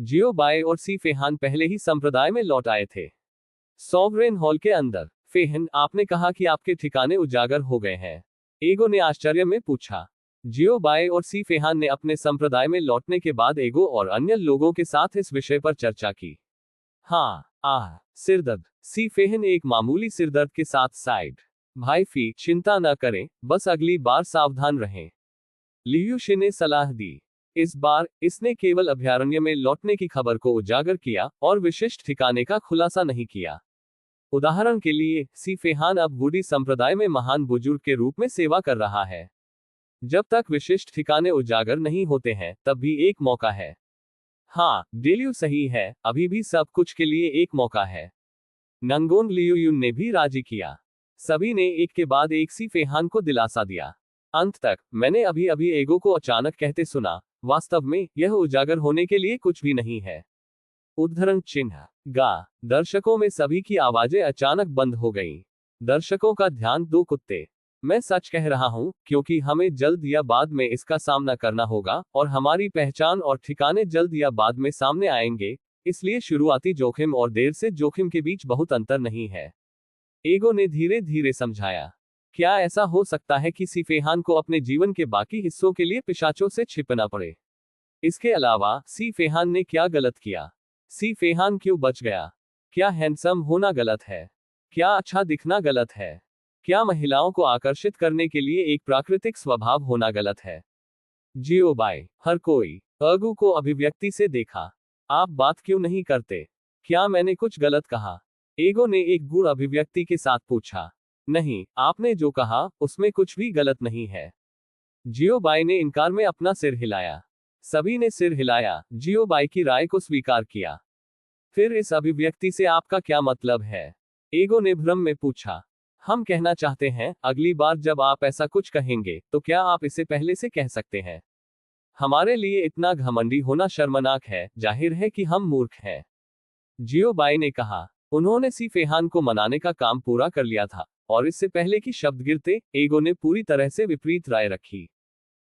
जियो bye और सी फेहान पहले ही संप्रदाय में लौट आए थे। सॉवरेन हॉल के अंदर, फेहन, आपने कहा कि आपके ठिकाने उजागर हो गए हैं? एगो ने आश्चर्य में पूछा। जियो बाय और सी फेहान ने अपने संप्रदाय में लौटने के बाद एगो और अन्य लोगों के साथ इस विषय पर चर्चा की। हाँ, सिरदर्द। सी फेहन एक मामूली सिरदर्द के साथ साइड। भाई फी, चिंता न करें, बस अगली बार सावधान रहें, लियूशी ने सलाह दी। इस बार इसने केवल अभयारण्य में लौटने की खबर को उजागर किया और विशिष्ट ठिकाने का खुलासा नहीं किया। उदाहरण के लिए, सी फेहान अब वुडी संप्रदाय में महान बुजुर्ग के रूप में सेवा कर रहा है। जब तक विशिष्ट ठिकाने उजागर नहीं होते हैं, तब भी एक मौका है। हाँ, डेलियू सही है, अभी भी सब कुछ के लिए एक मौका है। नंगोन लियूयुन ने भी राजी किया। सभी ने एक के बाद एक सी फेहान को दिलासा दिया। अंत तक, मैंने अभी अभी एगो को अचानक कहते सुना, वास्तव में यह उजागर होने के लिए कुछ भी नहीं है। उद्धरण चिन्ह गा। दर्शकों में सभी की आवाजें अचानक बंद हो गईं। दर्शकों का ध्यान दो कुत्ते। मैं सच कह रहा हूं, क्योंकि हमें जल्द या बाद में इसका सामना करना होगा और हमारी पहचान और ठिकाने जल्द या बाद में सामने आएंगे, इसलिए शुरुआती जोखिम और देर से जोखिम के बीच बहुत अंतर नहीं है। एगो ने धीरे धीरे समझाया। क्या ऐसा हो सकता है कि सी फेहान को अपने जीवन के बाकी हिस्सों के लिए पिशाचों से छिपना पड़े? इसके अलावा, सी फेहान ने क्या गलत किया? सी फेहान क्यों बच गया? क्या हैंडसम होना गलत है? क्या अच्छा दिखना गलत है? क्या महिलाओं को आकर्षित करने के लिए एक प्राकृतिक स्वभाव होना गलत है? जियो बाय। हर कोई अगू को अभिव्यक्ति से देखा। आप बात क्यों नहीं करते? क्या मैंने कुछ गलत कहा? एगो ने एक गूढ़ अभिव्यक्ति के साथ पूछा। नहीं, आपने जो कहा उसमें कुछ भी गलत नहीं है। जियो बाय ने इनकार में अपना सिर हिलाया। सभी ने सिर हिलाया, जियो बाय की राय को स्वीकार किया। फिर इस अभिव्यक्ति से आपका क्या मतलब है? एगो ने भ्रम में पूछा। हम कहना चाहते हैं, अगली बार जब आप ऐसा कुछ कहेंगे, तो क्या आप इसे पहले से कह सकते हैं? हमारे लिए इतना घमंडी होना शर्मनाक है, जाहिर है कि हम मूर्ख हैं। जियो बाय ने कहा। उन्होंने सी फेहान को मनाने का काम पूरा कर लिया था, और इससे पहले कि शब्द गिरते, एगो ने पूरी तरह से विपरीत राय रखी।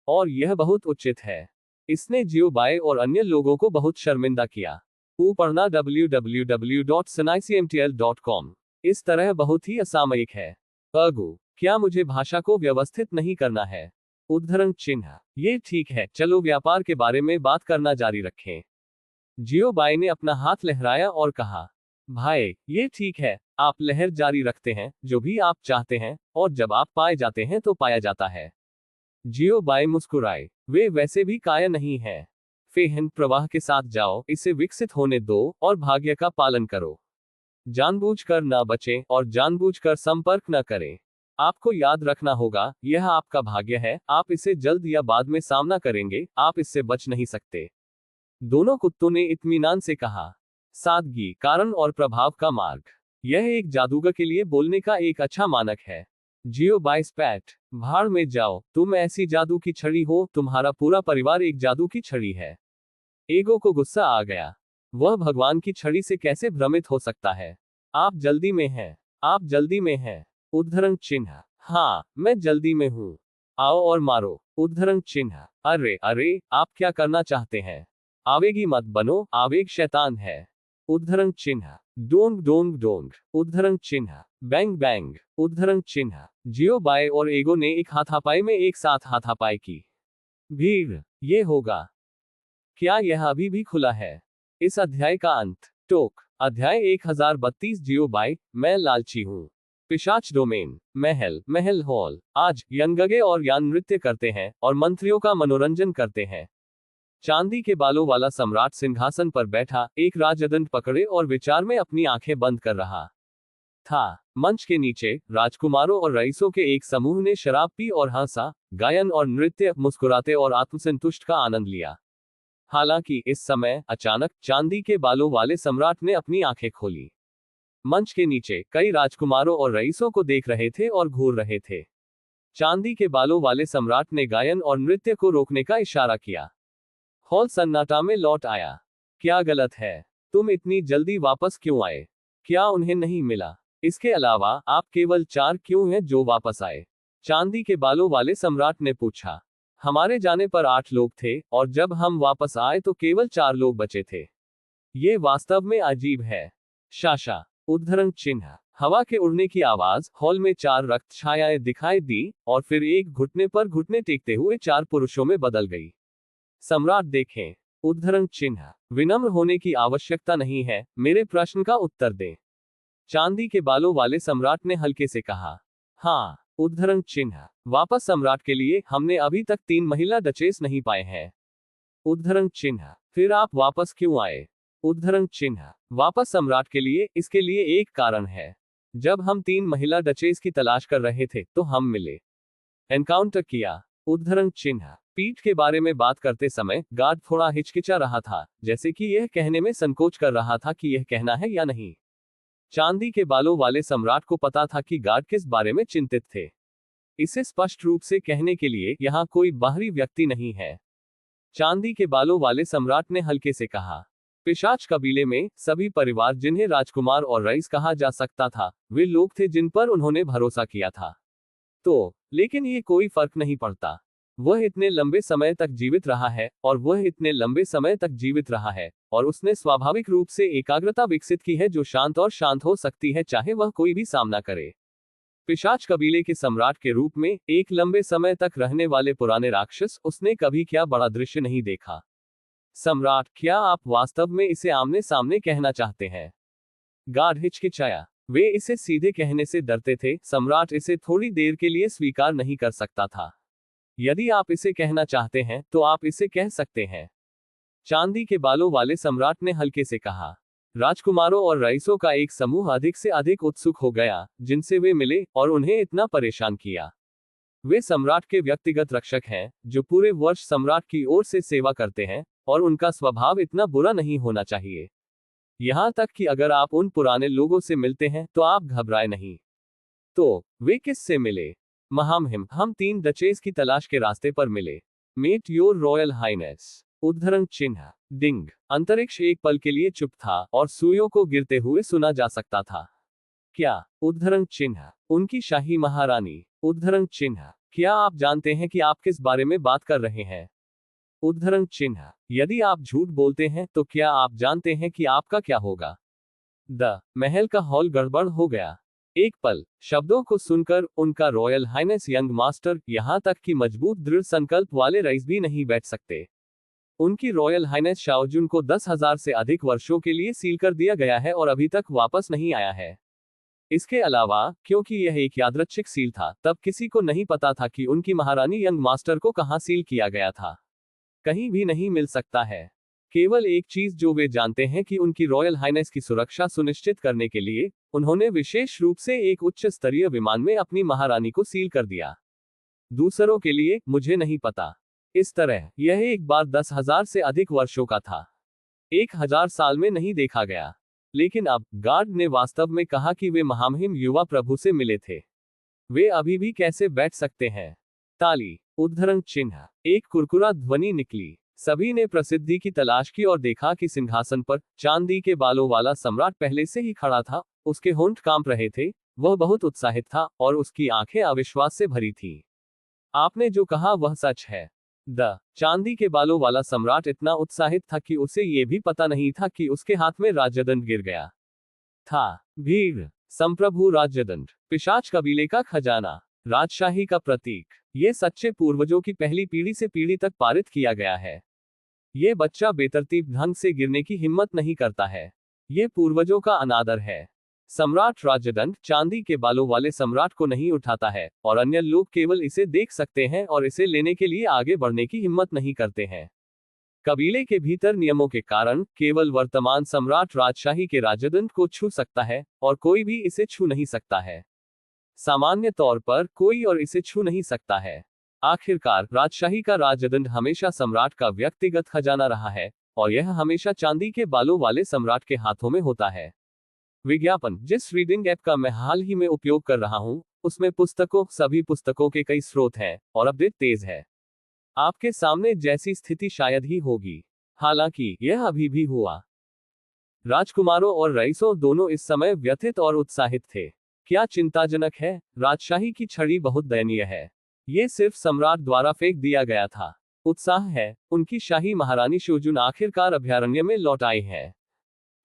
और यह बहुत उचित है। इसने जियो बाय और अन्य लोगों को बहुत शर्मिंदा किया। पढ़ना www.sanaicmtl.com। इस तरह बहुत ही असामयिक है। अगू, क्या मुझे भाषा को व्यवस्थित नहीं करना है? उद्धरण चिन्ह। ये ठीक है, चलो व्यापार के बारे में बात करना जारी रखें। जियो बाय ने अपना हाथ लहराया और कहा, भाई, ये ठीक है, आप लहर जारी रखते हैं, जो भी आप चाहते हैं, और जब आप पाए जाते हैं तो पाया जाता है। जियो बाय मुस्कुराए। वे वैसे भी काया नहीं है। फेहन, प्रवाह के साथ जाओ, इसे विकसित होने दो, और भाग्य का पालन करो। जानबूझकर ना बचें और जानबूझकर संपर्क न करें। आपको याद रखना होगा, यह आपका भाग्य है, आप इसे जल्द या बाद में सामना करेंगे, आप इससे बच नहीं सकते। दोनों कुत्तों ने इत्मीनान से कहा। सादगी, कारण और प्रभाव का मार्ग। यह एक जादूगर के लिए बोलने का एक अच्छा मानक है। जियो बाय स्पैट। भाड़ में जाओ, तुम ऐसी जादू की छड़ी हो, तुम्हारा पूरा परिवार एक जादू की छड़ी है। एगो को गुस्सा आ गया। वह भगवान की छड़ी से कैसे भ्रमित हो सकता है? आप जल्दी में हैं। आप जल्दी में हैं। उद्धरण चिन्ह। हाँ, मैं जल्दी में हूँ। आओ और मारो। उद्धरण चिन्ह। अरे अरे, आप क्या करना चाहते हैं? आवेगी मत बनो, आवेग शैतान है। उद्धरण चिन्ह। Dong Dong Dong. उद्धरण चिन्ह। Bang bang. उद्धरण चिन्ह। जियो बाय और एगो ने एक हाथापाई में एक साथ हाथापाई की। भीड़, ये होगा। क्या यह अभी भी खुला है? इस अध्याय का अंत। टोक। अध्याय 1032। जियो बाय, मैं लालची हूँ। पिशाच डोमेन। महल, महल हॉल। आज यंगगे और यान नृत्य करते हैं और मंत्रियों का मनोरंजन करते हैं। चांदी के बालों वाला सम्राट सिंहासन पर बैठा, एक राजदंड पकड़े और विचार में अपनी आंखें बंद कर रहा था। मंच के नीचे, राजकुमारों और रईसों के एक समूह ने शराब पी और हंसा, गायन और नृत्य, मुस्कुराते और आत्मसंतुष्ट का आनंद लिया। हालांकि इस समय अचानक चांदी के बालों वाले सम्राट ने अपनी आंखें खोली। मंच के नीचे कई राजकुमारों और रईसों को देख रहे थे और घूर रहे थे। चांदी के बालों वाले सम्राट ने गायन और नृत्य को रोकने का इशारा किया। हॉल सन्नाटा में लौट आया। क्या गलत है? तुम इतनी जल्दी वापस क्यों आए? क्या उन्हें नहीं मिला? इसके अलावा आप केवल 4 क्यों हैं जो वापस आए? चांदी के बालों वाले सम्राट ने पूछा। हमारे जाने पर 8 लोग थे, और जब हम वापस आए तो केवल 4 लोग बचे थे। ये वास्तव में अजीब है। शाशा उद्धरण चिन्ह। हवा के उड़ने की आवाज, हॉल में 4 रक्त छायाएं दिखाई दी और फिर एक घुटने पर घुटने टेकते हुए 4 पुरुषों में बदल गई। सम्राट देखें। उद्धरण चिन्ह। विनम्र होने की आवश्यकता नहीं है, मेरे प्रश्न का उत्तर दें। चांदी के बालों वाले सम्राट ने हल्के से कहा। हाँ। उद्धरण चिन्ह। वापस सम्राट के लिए हमने अभी तक 3 महिला डचेस नहीं पाए हैं। उद्धरण चिन्ह। फिर आप वापस क्यों आए? उद्धरण चिन्ह। वापस सम्राट के लिए, इसके लिए एक कारण है। जब हम 3 महिला डचेस की तलाश कर रहे थे तो हम मिले, एनकाउंटर किया। उद्धरण चिन्ह। पीठ के बारे में बात करते समय गार्ड थोड़ा हिचकिचा रहा था, जैसे कि यह कहने में संकोच कर रहा था कि यह कहना है या नहीं। चांदी के बालों वाले सम्राट को पता था कि गार्ड किस बारे में चिंतित थे। इसे स्पष्ट रूप से कहने के लिए यहाँ कोई बाहरी व्यक्ति नहीं है। चांदी के बालों वाले सम्राट ने हल्के से कहा। पिशाच कबीले में सभी परिवार जिन्हें राजकुमार और रईस कहा जा सकता था, वे लोग थे जिन पर उन्होंने भरोसा किया था। तो लेकिन ये कोई फर्क नहीं पड़ता। वह इतने लंबे समय तक जीवित रहा है और वह इतने लंबे समय तक जीवित रहा है और उसने स्वाभाविक रूप से एकाग्रता विकसित की है जो शांत और शांत हो सकती है चाहे वह कोई भी सामना करे। पिशाच कबीले के सम्राट के रूप में एक लंबे समय तक रहने वाले पुराने राक्षस, उसने कभी क्या बड़ा दृश्य नहीं देखा। सम्राट, क्या आप वास्तव में इसे आमने सामने कहना चाहते हैं? गार्ड हिचकिचाया। वे इसे सीधे कहने से डरते थे। सम्राट इसे थोड़ी देर के लिए स्वीकार नहीं कर सकता था। यदि आप इसे कहना चाहते हैं तो आप इसे कह सकते हैं। चांदी के बालों वाले सम्राट ने हल्के से कहा। राजकुमारों और रईसों का एक समूह अधिक से अधिक उत्सुक हो गया जिनसे वे मिले और उन्हें इतना परेशान किया। वे सम्राट के व्यक्तिगत रक्षक हैं, जो पूरे वर्ष सम्राट की ओर से सेवा करते हैं, और उनका स्वभाव इतना बुरा नहीं होना चाहिए। यहां तक कि अगर आप उन पुराने लोगों से मिलते हैं तो आप घबराए नहीं। तो वे किससे मिले? महामहिम, हम 3 डचेस की तलाश के रास्ते पर मिले। Met your royal highness. उद्धरण चिन्ह। डिंग। अंतरिक्ष एक पल के लिए चुप था और सुइयों को गिरते हुए सुना जा सकता था। क्या? उद्धरण चिन्ह। उनकी शाही महारानी। उद्धरण चिन्ह। क्या आप जानते हैं कि आप किस बारे में बात कर रहे हैं? उद्धरण चिन्ह। यदि आप झूठ बोलते हैं तो क्या आप जानते हैं कि आपका क्या होगा? महल का हॉल गड़बड़ हो गया। एक पल, शब्दों को सुनकर उनका रॉयल हाइनेस यंग मास्टर, यहां तक कि मजबूत दृढ़ संकल्प वाले रईस भी नहीं बैठ सकते। उनकी रॉयल हाइनेस शाओजुन को 10,000 से अधिक वर्षों के लिए सील कर दिया गया है और अभी तक वापस नहीं आया है। इसके अलावा, क्योंकि यह एक यादृच्छिक सील था, तब किसी को नहीं पता था कि उनकी महारानी यंग मास्टर को कहां सील किया गया था। कहीं भी नहीं मिल सकता है। केवल एक चीज जो वे जानते हैं कि उनकी रॉयल हाइनेस की सुरक्षा सुनिश्चित करने के लिए उन्होंने विशेष रूप से एक उच्च स्तरीय विमान में अपनी महारानी को सील कर दिया। दूसरों के लिए मुझे नहीं पता। इस तरह यह एक बार 10,000 से अधिक वर्षों का था। 1,000 साल में नहीं देखा गया। लेकिन अब गार्ड ने वास्तव में कहा कि वे महामहिम युवा प्रभु से मिले थे। वे अभी भी कैसे बैठ सकते हैं? ताली। उद्धरण चिन्ह। एक कुरकुरा ध्वनि निकली। सभी ने प्रसिद्धि की तलाश की और देखा कि सिंहासन पर चांदी के बालों वाला सम्राट पहले से ही खड़ा था। उसके होंठ कांप रहे थे, वह बहुत उत्साहित था और उसकी आंखें अविश्वास से भरी थीं। आपने जो कहा वह सच है। चांदी के बालों वाला सम्राट इतना उत्साहित था कि उसे यह भी पता नहीं था कि उसके हाथ में राज्यदंड गिर गया था। भीड़। संप्रभु राज्यदंड। पिशाच कबीले का खजाना। राजशाही का प्रतीक। ये सच्चे पूर्वजों की पहली पीढ़ी से पीढ़ी तक पारित किया गया है। ये बच्चा बेतरतीब ढंग से गिरने की हिम्मत नहीं करता है। ये पूर्वजों का अनादर है। सम्राट राज्यदंड चांदी के बालों वाले सम्राट को नहीं उठाता है और अन्य लोग केवल इसे देख सकते हैं और इसे लेने के लिए आगे बढ़ने की हिम्मत नहीं करते हैं। कबीले के भीतर नियमों के कारण केवल वर्तमान सम्राट राजशाही के राज्यदंड को छू सकता है और कोई भी इसे छू नहीं सकता है। सामान्य तौर पर कोई और इसे छू नहीं सकता है। आखिरकार राजशाही का राजदंड हमेशा सम्राट का व्यक्तिगत खजाना रहा है और यह हमेशा चांदी के बालों वाले सम्राट के हाथों में होता है। विज्ञापन। जिस रीडिंग ऐप का मैं हाल ही में उपयोग कर रहा हूं, उसमें सभी पुस्तकों के कई स्रोत हैं और अपडेट तेज है। आपके सामने जैसी स्थिति शायद ही होगी। हालांकि यह अभी भी हुआ। राजकुमारों और रईसों दोनों इस समय व्यथित और उत्साहित थे। क्या चिंताजनक है, राजशाही की छड़ी बहुत दयनीय है। ये सिर्फ सम्राट द्वारा फेंक दिया गया था। उत्साह है, उनकी शाही महारानी शोजुन आखिरकार अभयारण्य में लौट आई है।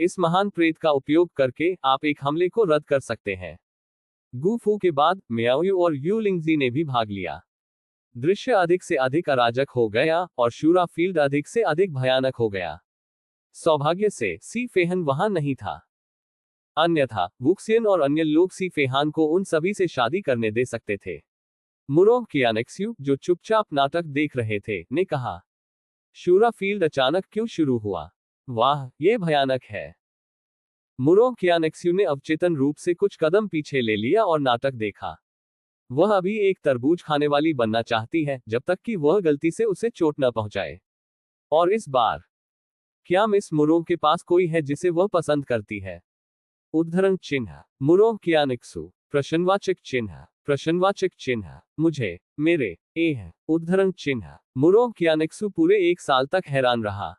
इस महान प्रेत का उपयोग करके आप एक हमले को रद्द कर सकते हैं। गू फू के बाद मियाओयू और यू लिंगजी ने भी भाग लिया। दृश्य अधिक से अधिक अराजक हो गया और शूरा फील्ड अधिक से अधिक भयानक हो गया। सौभाग्य से सी फेहन वहां नहीं था, अन्यथा वुक्सियन और अन्य लोग सी फेहान को उन सभी से शादी करने दे सकते थे। मुरोंग कियानेक्स्यू, जो चुपचाप नाटक देख रहे थे, ने कहा, शूरा फील्ड अचानक क्यों शुरू हुआ? वाह, यह भयानक है। मुरोंग कियानेक्स्यू ने अवचेतन रूप से कुछ कदम पीछे ले लिया और नाटक देखा। वह अभी एक तरबूज खाने वाली बनना चाहती है जब तक कि वह गलती से उसे चोट न पहुंचाए। और इस बार क्या मिस मुरोंग के पास कोई है जिसे वह पसंद करती है? उद्धरण चिन्ह मुरोंग कियानेक्स्यू प्रश्नवाचक चिन्ह मुझे, मेरे, है। उद्धरण चिन्ह मुरोंग कियानेक्स्यू पूरे 1 साल तक हैरान रहा।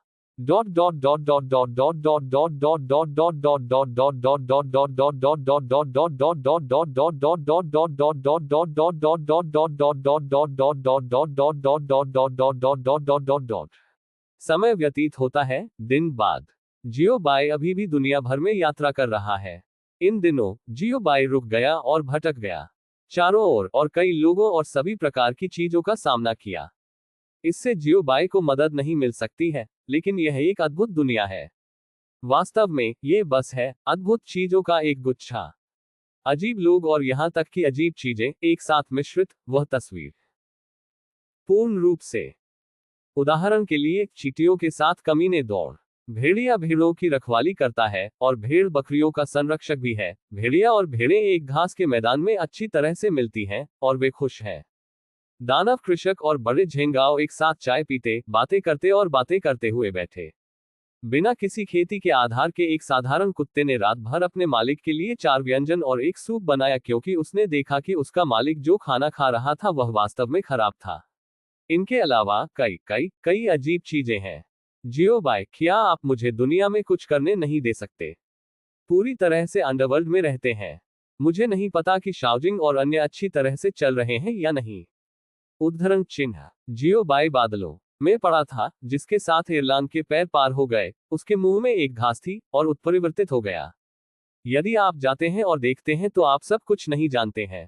समय व्यतीत होता है, दिन बाद जियो बाय अभी भी दुनिया भर में यात्रा कर रहा है। इन दिनों जियो बाय रुक गया और भटक गया, चारों ओर और कई लोगों और सभी प्रकार की चीजों का सामना किया। इससे जियो बाय को मदद नहीं मिल सकती है, लेकिन यह एक अद्भुत दुनिया है। वास्तव में ये बस है अद्भुत चीजों का एक गुच्छा, अजीब लोग और यहां तक कि अजीब चीजें एक साथ मिश्रित, वह तस्वीर पूर्ण रूप से। उदाहरण के लिए चींटियों के साथ कमीने दौड़। भेड़िया भेड़ों की रखवाली करता है और भेड़ बकरियों का संरक्षक भी है। भेड़िया और भेड़ें एक घास के मैदान में अच्छी तरह से मिलती हैं और वे खुश हैं। दानव कृषक और बड़े झेंगाओ एक साथ चाय पीते, बातें करते हुए बैठे। बिना किसी खेती के आधार के एक साधारण कुत्ते ने रात भर अपने मालिक के लिए 4 व्यंजन और एक सूप बनाया क्योंकि उसने देखा कि उसका मालिक जो खाना खा रहा था वह वास्तव में खराब था। इनके अलावा कई अजीब चीजें हैं। जियो बाय, क्या आप मुझे दुनिया में कुछ करने नहीं दे सकते? पूरी तरह से अंडरवर्ल्ड में रहते हैं। मुझे नहीं पता कि शाओजिंग और अन्य अच्छी तरह से चल रहे हैं या नहीं। उद्धरण चिन्ह जियो बाय बादलों में पड़ा था, जिसके साथ एयरलान के पैर पार हो गए। उसके मुंह में एक घास थी और उत्परिवर्तित हो गया। यदि आप जाते हैं और देखते हैं तो आप सब कुछ नहीं जानते हैं।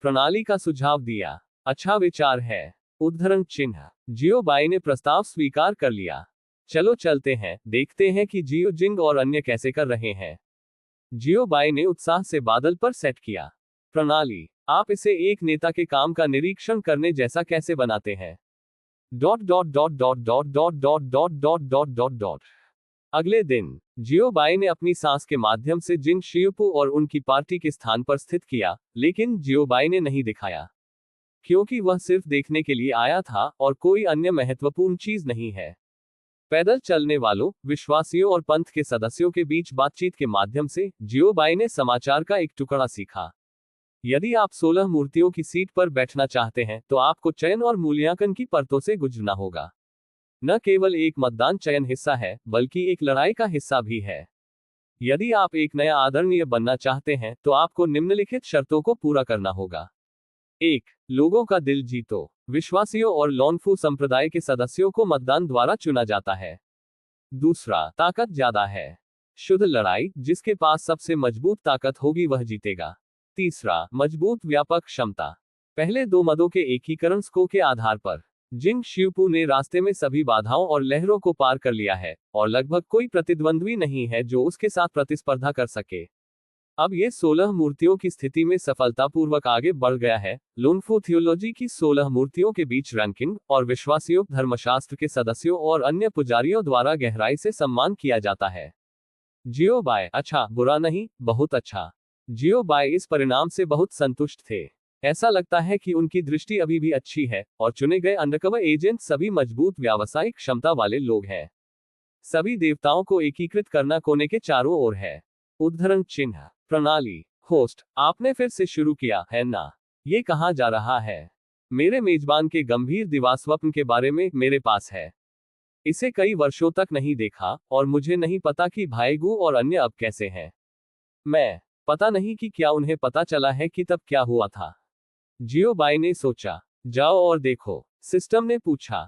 प्रणाली का सुझाव दिया, अच्छा विचार है। उद्धरण चिन्ह जियो बाय ने प्रस्ताव स्वीकार कर लिया। चलो चलते हैं, देखते हैं कि जियो जिंग और अन्य कैसे कर रहे हैं। जियो बाय ने उत्साह से बादल पर सेट किया। प्रणाली, आप इसे एक नेता के काम का निरीक्षण करने जैसा कैसे बनाते हैं? अगले दिन जियो बाय ने अपनी सांस के माध्यम से जिंग शियुपू और उनकी पार्टी के स्थान पर स्थित किया, लेकिन जियो बाय ने नहीं दिखाया क्योंकि वह सिर्फ देखने के लिए आया था और कोई अन्य महत्वपूर्ण चीज नहीं है। पैदल चलने वालों, विश्वासियों और पंथ के सदस्यों के बीच बातचीत के माध्यम से जियो बाय ने समाचार का एक टुकड़ा सीखा। यदि आप 16 मूर्तियों की सीट पर बैठना चाहते हैं तो आपको चयन और मूल्यांकन की परतों से गुजरना होगा। न केवल एक मतदान चयन हिस्सा है, बल्कि एक लड़ाई का हिस्सा भी है। यदि आप एक नया आदरणीय बनना चाहते हैं तो आपको निम्नलिखित शर्तों को पूरा करना होगा। 1. लोगों का दिल जीतो। विश्वासियों और लोनफू संप्रदाय के सदस्यों को मतदान द्वारा चुना जाता है। दूसरा, ताकत ज्यादा है। शुद्ध लड़ाई, जिसके पास सबसे मजबूत ताकत होगी वह जीतेगा। तीसरा, मजबूत व्यापक क्षमता। पहले 2 मदों के एकीकरण स्कोर के आधार पर जिंग शियुपू ने रास्ते में सभी बाधाओं और लहरों को पार कर लिया है और लगभग कोई प्रतिद्वंद्वी नहीं है जो उसके साथ प्रतिस्पर्धा कर सके। अब ये 16 मूर्तियों की स्थिति में सफलतापूर्वक आगे बढ़ गया है। लुनफू थियोलॉजी की 16 मूर्तियों के बीच रैंकिंग और विश्वासियों, धर्मशास्त्र के सदस्यों और अन्य पुजारियों द्वारा गहराई से सम्मान किया जाता है। जियो बाय, अच्छा, बुरा नहीं, बहुत अच्छा। जियो बाय इस परिणाम से बहुत संतुष्ट थे। ऐसा लगता है कि उनकी दृष्टि अभी भी अच्छी है और चुने गए अंडरकवर एजेंट सभी मजबूत व्यावसायिक क्षमता वाले लोग हैं। सभी देवताओं को एकीकृत करना कोने के चारों ओर है। उद्धरण चिन्ह प्रणाली, होस्ट, आपने फिर से शुरू किया है ना? ये कहाँ जा रहा है? मेरे मेजबान के गंभीर दिवास्वप्न के बारे में मेरे पास है। इसे कई वर्षों तक नहीं देखा और मुझे नहीं पता कि भाईगू और अन्य अब कैसे हैं। मैं पता नहीं कि क्या उन्हें पता चला है कि तब क्या हुआ था। जियो बाय ने सोचा। जाओ और देखो, सिस्टम ने पूछा।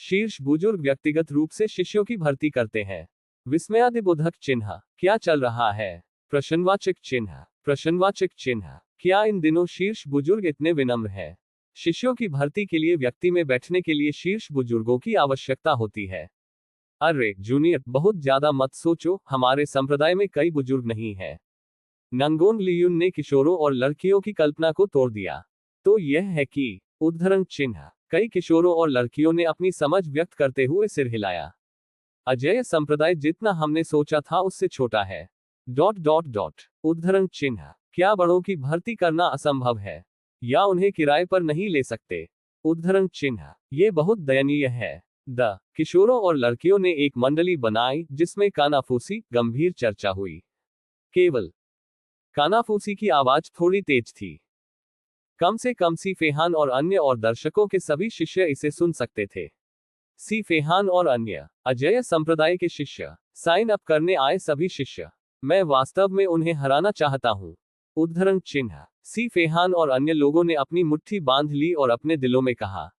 शीर्ष बुजुर्ग व्यक्तिगत रूप से शिष्यों की भर्ती करते हैं। विस्मयादिबोधक चिन्ह, क्या चल रहा है? प्रश्नवाचक चिन्ह, प्रश्नवाचक चिन्ह, क्या इन दिनों शीर्ष बुजुर्ग इतने विनम्र हैं? शिष्यों की भर्ती के लिए व्यक्ति में बैठने के लिए शीर्ष बुजुर्गों की आवश्यकता होती है। अरे जूनियर, बहुत ज्यादा मत सोचो, हमारे संप्रदाय में कई बुजुर्ग नहीं है। नंगोन लियुन ने किशोरों और लड़कियों की कल्पना को तोड़ दिया। तो यह है कि उद्धरण चिन्ह, कई किशोरों और लड़कियों ने अपनी समझ व्यक्त करते हुए सिर हिलाया। अजेय संप्रदाय जितना हमने सोचा था उससे छोटा है। उद्धरण चिन्ह, क्या बड़ों की भर्ती करना असंभव है या उन्हें किराए पर नहीं ले सकते? उद्धरण चिन्ह, ये बहुत दयनीय है। किशोरों और लड़कियों ने एक मंडली बनाई जिसमें कानाफूसी गंभीर चर्चा हुई। केवल कानाफूसी की आवाज थोड़ी तेज थी। कम से कम सी फेहान और अन्य और दर्शकों के सभी शिष्य इसे सुन सकते थे। सी फेहान और अन्य अजेय संप्रदाय के शिष्य, साइन अप करने आए सभी शिष्य, मैं वास्तव में उन्हें हराना चाहता हूं। उद्धरण चिन्ह, सी फेहान और अन्य लोगों ने अपनी मुट्ठी बांध ली और अपने दिलों में कहा,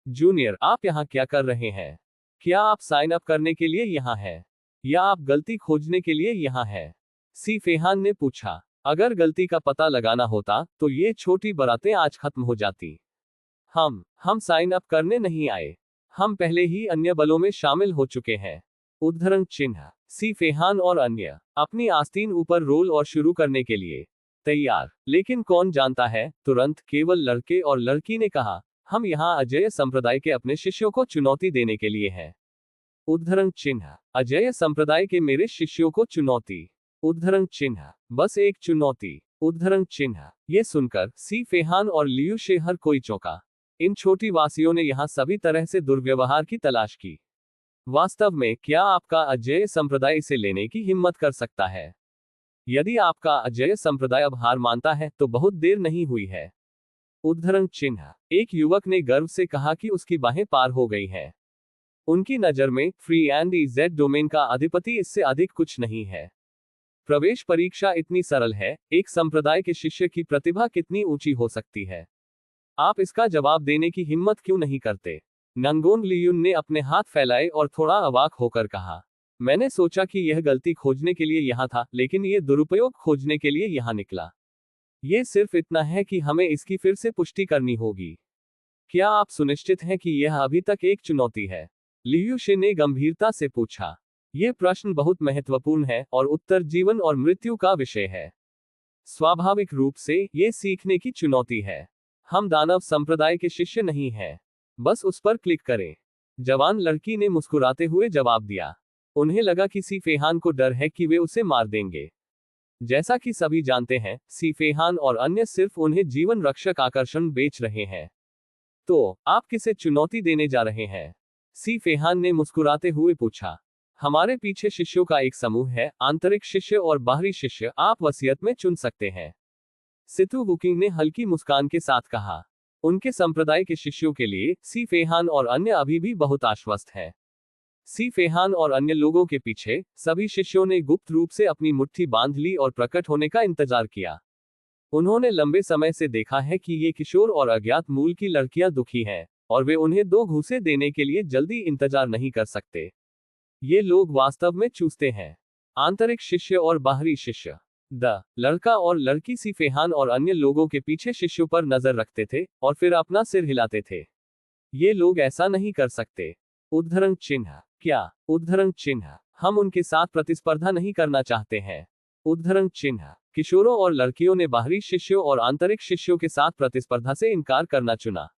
जूनियर आप यहां क्या कर रहे हैं? क्या आप साइन अप करने के लिए यहां हैं या आप गलती खोजने के लिए यहां हैं? सी फेहान ने पूछा, अगर गलती का पता लगाना होता तो ये छोटी बारातें आज खत्म हो जाती। हम साइन अप करने नहीं आए, हम पहले ही अन्य बलों में शामिल हो चुके हैं। उद्धरण चिन्ह, सी फेहान और अन्य अपनी आस्तीन ऊपर रोल और शुरू करने के लिए तैयार। लेकिन कौन जानता है, तुरंत केवल लड़के और लड़की ने कहा, हम यहाँ अजेय संप्रदाय के अपने शिष्यों को चुनौती देने के लिए हैं। उद्धरण चिन्ह, अजेय संप्रदाय के मेरे शिष्यों को चुनौती। उद्धरण चिन्ह, बस एक चुनौती। उद्धरण चिन्ह, ये सुनकर सी फेहान और लियू शे हर कोई चौंका। इन छोटी वासियों ने यहाँ सभी तरह से दुर्व्यवहार की तलाश की। वास्तव में क्या आपका अजेय संप्रदाय इसे लेने की हिम्मत कर सकता है? यदि आपका अजेय संप्रदाय अब हार मानता है तो बहुत देर नहीं हुई है। उद्धरण चिन्ह, एक युवक ने गर्व से कहा कि उसकी बाहें पार हो गई हैं। उनकी नजर में फ्री एंड इजेड डोमेन का अधिपति इससे अधिक कुछ नहीं है। प्रवेश परीक्षा इतनी सरल है, एक संप्रदाय के शिष्य की प्रतिभा कितनी ऊंची हो सकती है? आप इसका जवाब देने की हिम्मत क्यों नहीं करते? नंगोन लियुन ने अपने हाथ फैलाए और थोड़ा अवाक होकर कहा, मैंने सोचा कि यह गलती खोजने के लिए यहाँ था, लेकिन यह दुरुपयोग खोजने के लिए यहाँ निकला। ये सिर्फ इतना है कि हमें इसकी फिर से पुष्टि करनी होगी। क्या आप सुनिश्चित हैं कि यह अभी तक एक चुनौती है? लियू शे ने गंभीरता से पूछा। यह प्रश्न बहुत महत्वपूर्ण है और उत्तर जीवन और मृत्यु का विषय है। स्वाभाविक रूप से यह सीखने की चुनौती है। हम दानव संप्रदाय के शिष्य नहीं हैं। बस उस पर क्लिक करें। जवान लड़की ने मुस्कुराते हुए जवाब दिया। उन्हें लगा कि सी फेहान को डर है कि वे उसे मार देंगे। जैसा कि सभी जानते हैं, सी फेहान और अन्य सिर्फ उन्हें जीवन रक्षक आकर्षण बेच रहे हैं। तो आप किसे चुनौती देने जा रहे हैं? सी फेहान ने मुस्कुराते हुए पूछा। हमारे पीछे शिष्यों का एक समूह है, आंतरिक शिष्य और बाहरी शिष्य, आप वसीयत में चुन सकते हैं। सितु वुकिंग ने हल्की मुस्कान के साथ कहा। उनके संप्रदाय के शिष्यों के लिए सी फेहान और अन्य अभी भी बहुत आश्वस्त हैं। सी फेहान और अन्य लोगों के पीछे सभी शिष्यों ने गुप्त रूप से अपनी मुट्ठी बांध ली और प्रकट होने का इंतजार किया। उन्होंने लंबे समय से देखा है कि ये किशोर और अज्ञात मूल की लड़कियां दुखी हैं और वे उन्हें 2 घूंसे देने के लिए जल्दी इंतजार नहीं कर सकते। ये लोग वास्तव में चूसते हैं। आंतरिक शिष्य और बाहरी शिष्य। लड़का और लड़की सी फेहान और अन्य लोगों के पीछे शिष्यों पर नजर रखते थे और फिर अपना सिर हिलाते थे। ये लोग ऐसा नहीं कर सकते। उद्धरण चिन्ह, क्या? उद्धरण चिन्ह, हम उनके साथ प्रतिस्पर्धा नहीं करना चाहते हैं। उद्धरण चिन्ह, किशोरों और लड़कियों ने बाहरी शिष्यों और आंतरिक शिष्यों के साथ प्रतिस्पर्धा से इनकार करना चुना।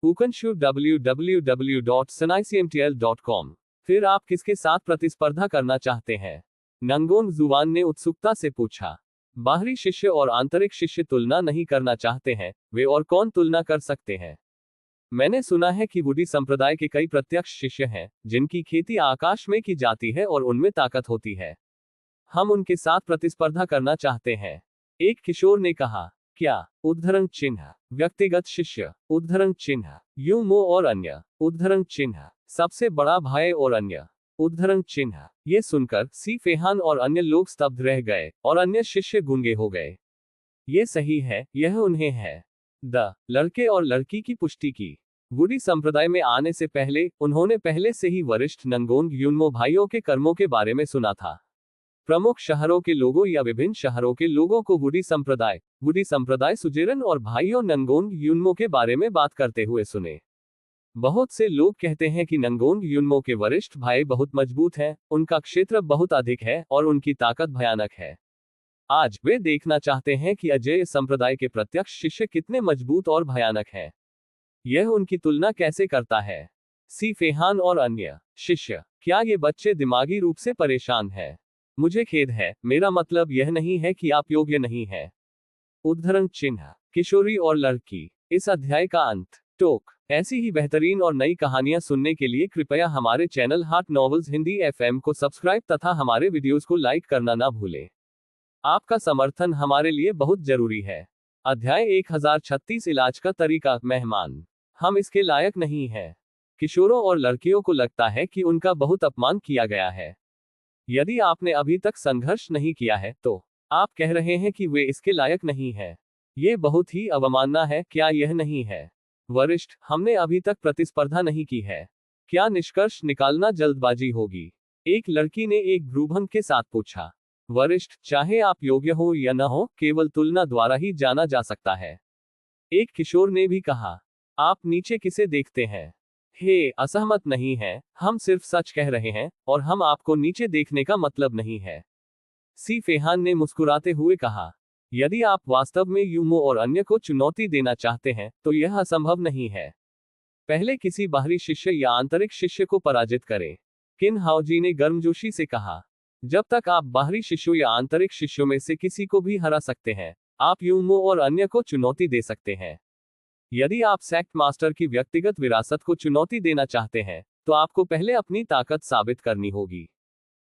उकनशु www.sanaicmtl.com। फिर आप किसके साथ प्रतिस्पर्धा करना चाहते हैं? नंगोन जुवान ने उत्सुकता से पूछा। बाहरी शिष्य और आंतरिक शिष्य तुलना नहीं करना चाहते हैं, वे और कौन तुलना कर सकते हैं? मैंने सुना है कि वुडी संप्रदाय के कई प्रत्यक्ष शिष्य हैं, जिनकी खेती आकाश में की जाती है और उनमें ताकत होती है। हम उनके साथ प्रतिस्पर्धा करना चाहते हैं। एक किशोर ने कहा। क्या? उद्धरण चिन्ह, व्यक्तिगत शिष्य। उद्धरण चिन्ह, यूमो और अन्य। उद्धरण चिन्ह, सबसे बड़ा भाई और अन्य। उद्धरण चिन्ह, ये सुनकर सी फेहान और अन्य लोग स्तब्ध रह गए और अन्य शिष्य गूंगे हो गए। ये सही है, यह उन्हें है। लड़के और लड़की की पुष्टि की। वुडी संप्रदाय में आने से पहले उन्होंने पहले से ही वरिष्ठ नंगोंग युन्मो भाइयों के कर्मों के बारे में सुना था। प्रमुख शहरों के लोगों या विभिन्न शहरों के लोगों को वुडी संप्रदाय सुजेरन और भाइयों नंगोंग युन्मो के बारे में बात करते हुए सुने। बहुत से लोग कहते हैं कि नंगोंग युन्मो के वरिष्ठ भाई बहुत मजबूत हैं, उनका क्षेत्र बहुत अधिक है और उनकी ताकत भयानक है। आज वे देखना चाहते हैं कि अजेय संप्रदाय के प्रत्यक्ष शिष्य कितने मजबूत और भयानक हैं। यह उनकी तुलना कैसे करता है। सी फेहान और अन्य शिष्य, क्या ये बच्चे दिमागी रूप से परेशान हैं? मुझे खेद है, मेरा मतलब यह नहीं है कि आप योग्य नहीं हैं। उद्धरण चिन्ह, किशोरी और लड़की। इस अध्याय का अंत। टोक। ऐसी ही बेहतरीन और नई कहानियां सुनने के लिए कृपया हमारे चैनल हाट नॉवेल्स हिंदी FM को सब्सक्राइब तथा हमारे वीडियोस को लाइक करना ना भूलें। आपका समर्थन हमारे लिए बहुत जरूरी है। अध्याय 1036 इलाज का तरीका। मेहमान, हम इसके लायक नहीं हैं। किशोरों और लड़कियों को लगता है कि उनका बहुत अपमान किया गया है। यदि आपने अभी तक संघर्ष नहीं किया है तो आप कह रहे हैं कि वे इसके लायक नहीं है। ये बहुत ही अवमानना है, क्या यह नहीं है? वरिष्ठ, हमने अभी तक प्रतिस्पर्धा नहीं की है। क्या निष्कर्ष निकालना जल्दबाजी होगी? एक लड़की ने एक भ्रूभंग के साथ पूछा। वरिष्ठ, चाहे आप योग्य हो या न हो, केवल तुलना द्वारा ही जाना जा सकता है। एक किशोर ने भी कहा। आप नीचे किसे देखते हैं? हे, असहमत नहीं है, हम सिर्फ सच कह रहे हैं और हम आपको नीचे देखने का मतलब नहीं है। सी फेहान ने मुस्कुराते हुए कहा। यदि आप वास्तव में युमो और अन्य को चुनौती देना चाहते हैं तो यह असंभव नहीं है। पहले किसी बाहरी शिष्य या आंतरिक शिष्य को पराजित करें। किन हाओजी ने गर्मजोशी से कहा। जब तक आप बाहरी शिष्यों या आंतरिक शिष्यों में से किसी को भी हरा सकते हैं, आप युमो और अन्य को चुनौती दे सकते हैं। यदि आप सेक्ट मास्टर की व्यक्तिगत विरासत को चुनौती देना चाहते हैं तो आपको पहले अपनी ताकत साबित करनी होगी।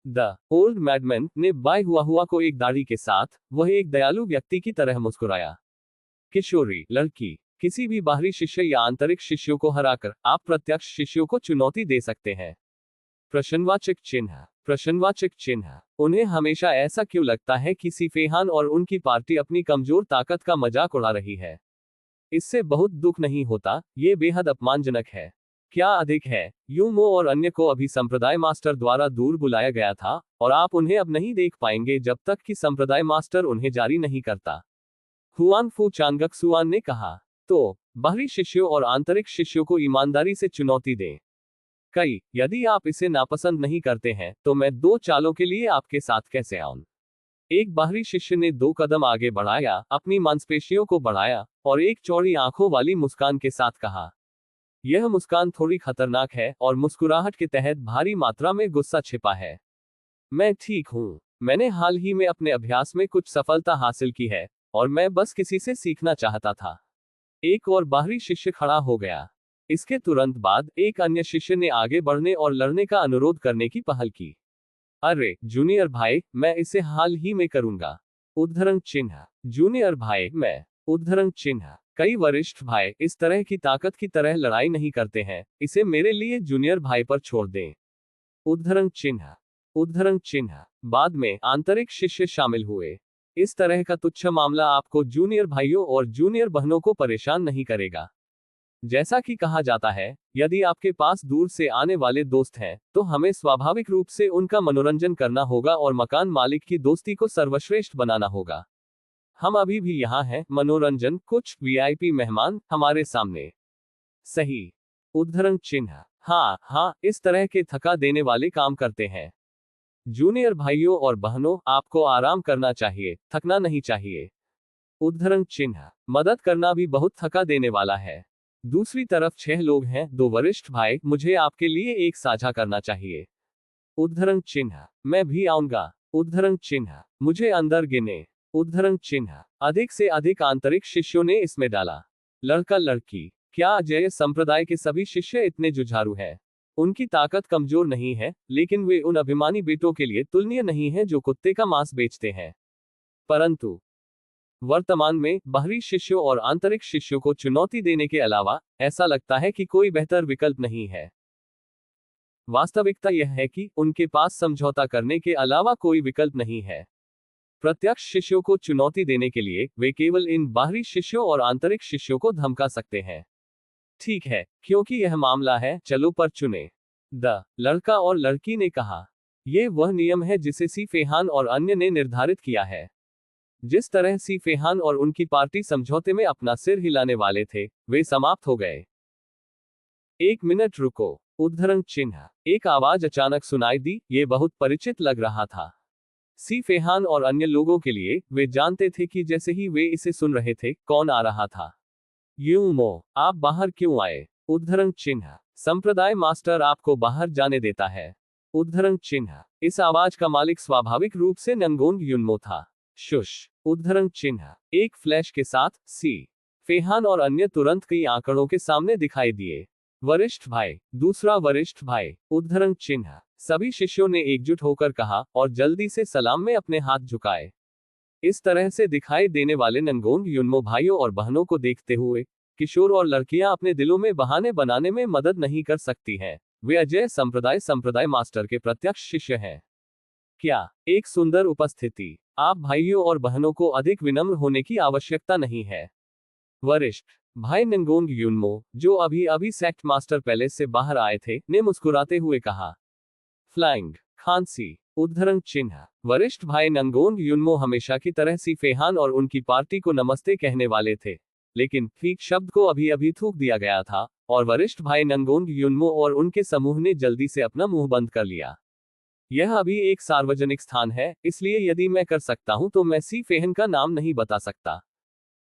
द ओल्ड मैडमैन ने बाय हुआ को एक दाढ़ी के साथ वह एक दयालु व्यक्ति की तरह मुस्कुराया। किशोरी लड़की, किसी भी बाहरी शिष्य या आंतरिक शिष्यों को हराकर आप प्रत्यक्ष शिष्यों को चुनौती दे सकते हैं। प्रश्नवाचक चिन्ह। उन्हें हमेशा ऐसा क्यों लगता है कि सी फेहान और उनकी पार्टी अपनी कमजोर ताकत का मजाक उड़ा रही है? इससे बहुत दुख नहीं होता, ये बेहद अपमानजनक है। क्या अधिक है, युमो और अन्य को अभी संप्रदाय मास्टर द्वारा दूर बुलाया गया था और आप उन्हें अब नहीं देख पाएंगे जब तक कि संप्रदाय मास्टर उन्हें जारी नहीं करता। हुआन फू चांगक्सुआन ने कहा। तो बाहरी शिष्यों और आंतरिक शिष्यों को ईमानदारी से चुनौती दें। यदि आप इसे नापसंद नहीं करते हैं तो मैं 2 चालों के लिए आपके साथ कैसे आऊं? एक बाहरी शिष्य ने 2 कदम आगे बढ़ाया, अपनी मांसपेशियों को बढ़ाया और एक चौड़ी आंखों वाली मुस्कान के साथ कहा। यह मुस्कान थोड़ी खतरनाक है और मुस्कुराहट के तहत भारी मात्रा में गुस्सा छिपा है। मैं ठीक हूं। मैंने हाल ही में अपने अभ्यास में कुछ सफलता हासिल की है और मैं बस किसी से सीखना चाहता था। एक और बाहरी शिष्य खड़ा हो गया। इसके तुरंत बाद एक अन्य शिष्य ने आगे बढ़ने और लड़ने का अनुरोध करने की पहल की। अरे जूनियर भाई, मैं इसे हाल ही में करूंगा। उद्धरण चिन्ह। जूनियर भाई, मैं। उद्धरण चिन्ह। कई वरिष्ठ भाई इस तरह की ताकत की तरह लड़ाई नहीं करते हैं, इसे मेरे लिए जूनियर भाई पर छोड़ दें। उद्धरण चिन्ह। बाद में आंतरिक शिष्य शामिल हुए। इस तरह का तुच्छ मामला आपको जूनियर भाइयों और जूनियर बहनों को परेशान नहीं करेगा। जैसा कि कहा जाता है, यदि आपके पास दूर से आने वाले दोस्त हैं, तो हमें स्वाभाविक रूप से उनका मनोरंजन करना होगा और मकान मालिक की दोस्ती को सर्वश्रेष्ठ बनाना होगा। हम अभी भी यहाँ हैं, मनोरंजन, कुछ वीआईपी मेहमान हमारे सामने। सही। उद्धरण चिन्ह। हाँ, इस तरह के थका देने वाले काम करते हैं। जूनियर भाइयों और बहनों, आपको आराम करना चाहिए, थकना नहीं चाहिए। उद्धरण चिन्ह। मदद करना भी बहुत थका देने वाला है। दूसरी तरफ 6 लोग हैं, 2 वरिष्ठ भाई, मुझे आपके लिए एक साझा करना चाहिए। उद्धरण चिन्ह। मैं भी आऊंगा। उद्धरण चिन्ह। मुझे अंदर गिने। उद्धरण चिन्ह। अधिक से अधिक आंतरिक शिष्यों ने इसमें डाला। लड़का लड़की, क्या अजय संप्रदाय के सभी शिष्य इतने जुझारू हैं? उनकी ताकत कमजोर नहीं है, लेकिन वे उन अभिमानी बेटों के लिए तुलनीय नहीं है जो कुत्ते का मांस बेचते हैं। परंतु वर्तमान में बाहरी शिष्यों और आंतरिक शिष्यों को चुनौती देने के अलावा ऐसा लगता है कि कोई बेहतर विकल्प नहीं है। वास्तविकता यह है कि उनके पास समझौता करने के अलावा कोई विकल्प नहीं है। प्रत्यक्ष शिष्यों को चुनौती देने के लिए वे केवल इन बाहरी शिष्यों और आंतरिक शिष्यों को धमका सकते हैं। ठीक है, क्योंकि यह मामला है, चलो पर चुने। द लड़का और लड़की ने कहा, ये वह नियम है जिसे सी फेहान और अन्य ने निर्धारित किया है। जिस तरह सी फेहान और उनकी पार्टी समझौते में अपना सिर हिलाने वाले थे, वे समाप्त हो गए। एक मिनट रुको। उद्धरण चिन्ह। एक आवाज अचानक सुनाई दी, ये बहुत परिचित लग रहा था। सी फेहान और अन्य लोगों के लिए, वे जानते थे कि जैसे ही वे इसे सुन रहे थे, कौन आ रहा था। मो, आप बाहर क्यों आए? उद्धरण चिन्ह। संप्रदाय मास्टर आपको बाहर जाने देता है। उद्धरण चिन्ह। इस आवाज का मालिक स्वाभाविक रूप से नंगोंग युनमो था। शुश। उद्धरण चिन्ह। एक फ्लैश के साथ, सी फेहान और अन्य तुरंत कई आंकड़ों के सामने दिखाई दिए। वरिष्ठ भाई, दूसरा वरिष्ठ भाई। उद्धरण चिन्ह। सभी शिष्यों ने एकजुट होकर कहा, और जल्दी से सलाम में अपने हाथ झुकाए। इस तरह से दिखाई देने वाले नंगोंग युनमो भाइयों और बहनों को देखते हुए, किशोर और लड़कियां अपने दिलों में बहाने बनाने में मदद नहीं कर सकती हैं। वे अजय संप्रदाय मास्टर के प्रत्यक्ष शिष्य हैं। क्या एक सुंदर उपस्थिति। आप भाइयों और बहनों को अधिक विनम्र होने की आवश्यकता नहीं है। वरिष्ठ भाई नंगोंग युनमो, जो अभी अभी सेक्ट मास्टर पैलेस से बाहर आए थे, ने मुस्कुराते हुए कहा। फ्लाइंग खांसी। उद्धरण चिन्ह। वरिष्ठ भाई नंगोंग युनमो हमेशा की तरह सी फेहान और उनकी पार्टी को नमस्ते कहने वाले थे, लेकिन ठीक शब्द को अभी अभी थूक दिया गया था, और वरिष्ठ भाई नंगोंग युनमो और उनके समूह ने जल्दी से अपना मुंह बंद कर लिया। यह अभी एक सार्वजनिक स्थान है, इसलिए यदि मैं कर सकता हूं तो मैं सी फेहन का नाम नहीं बता सकता।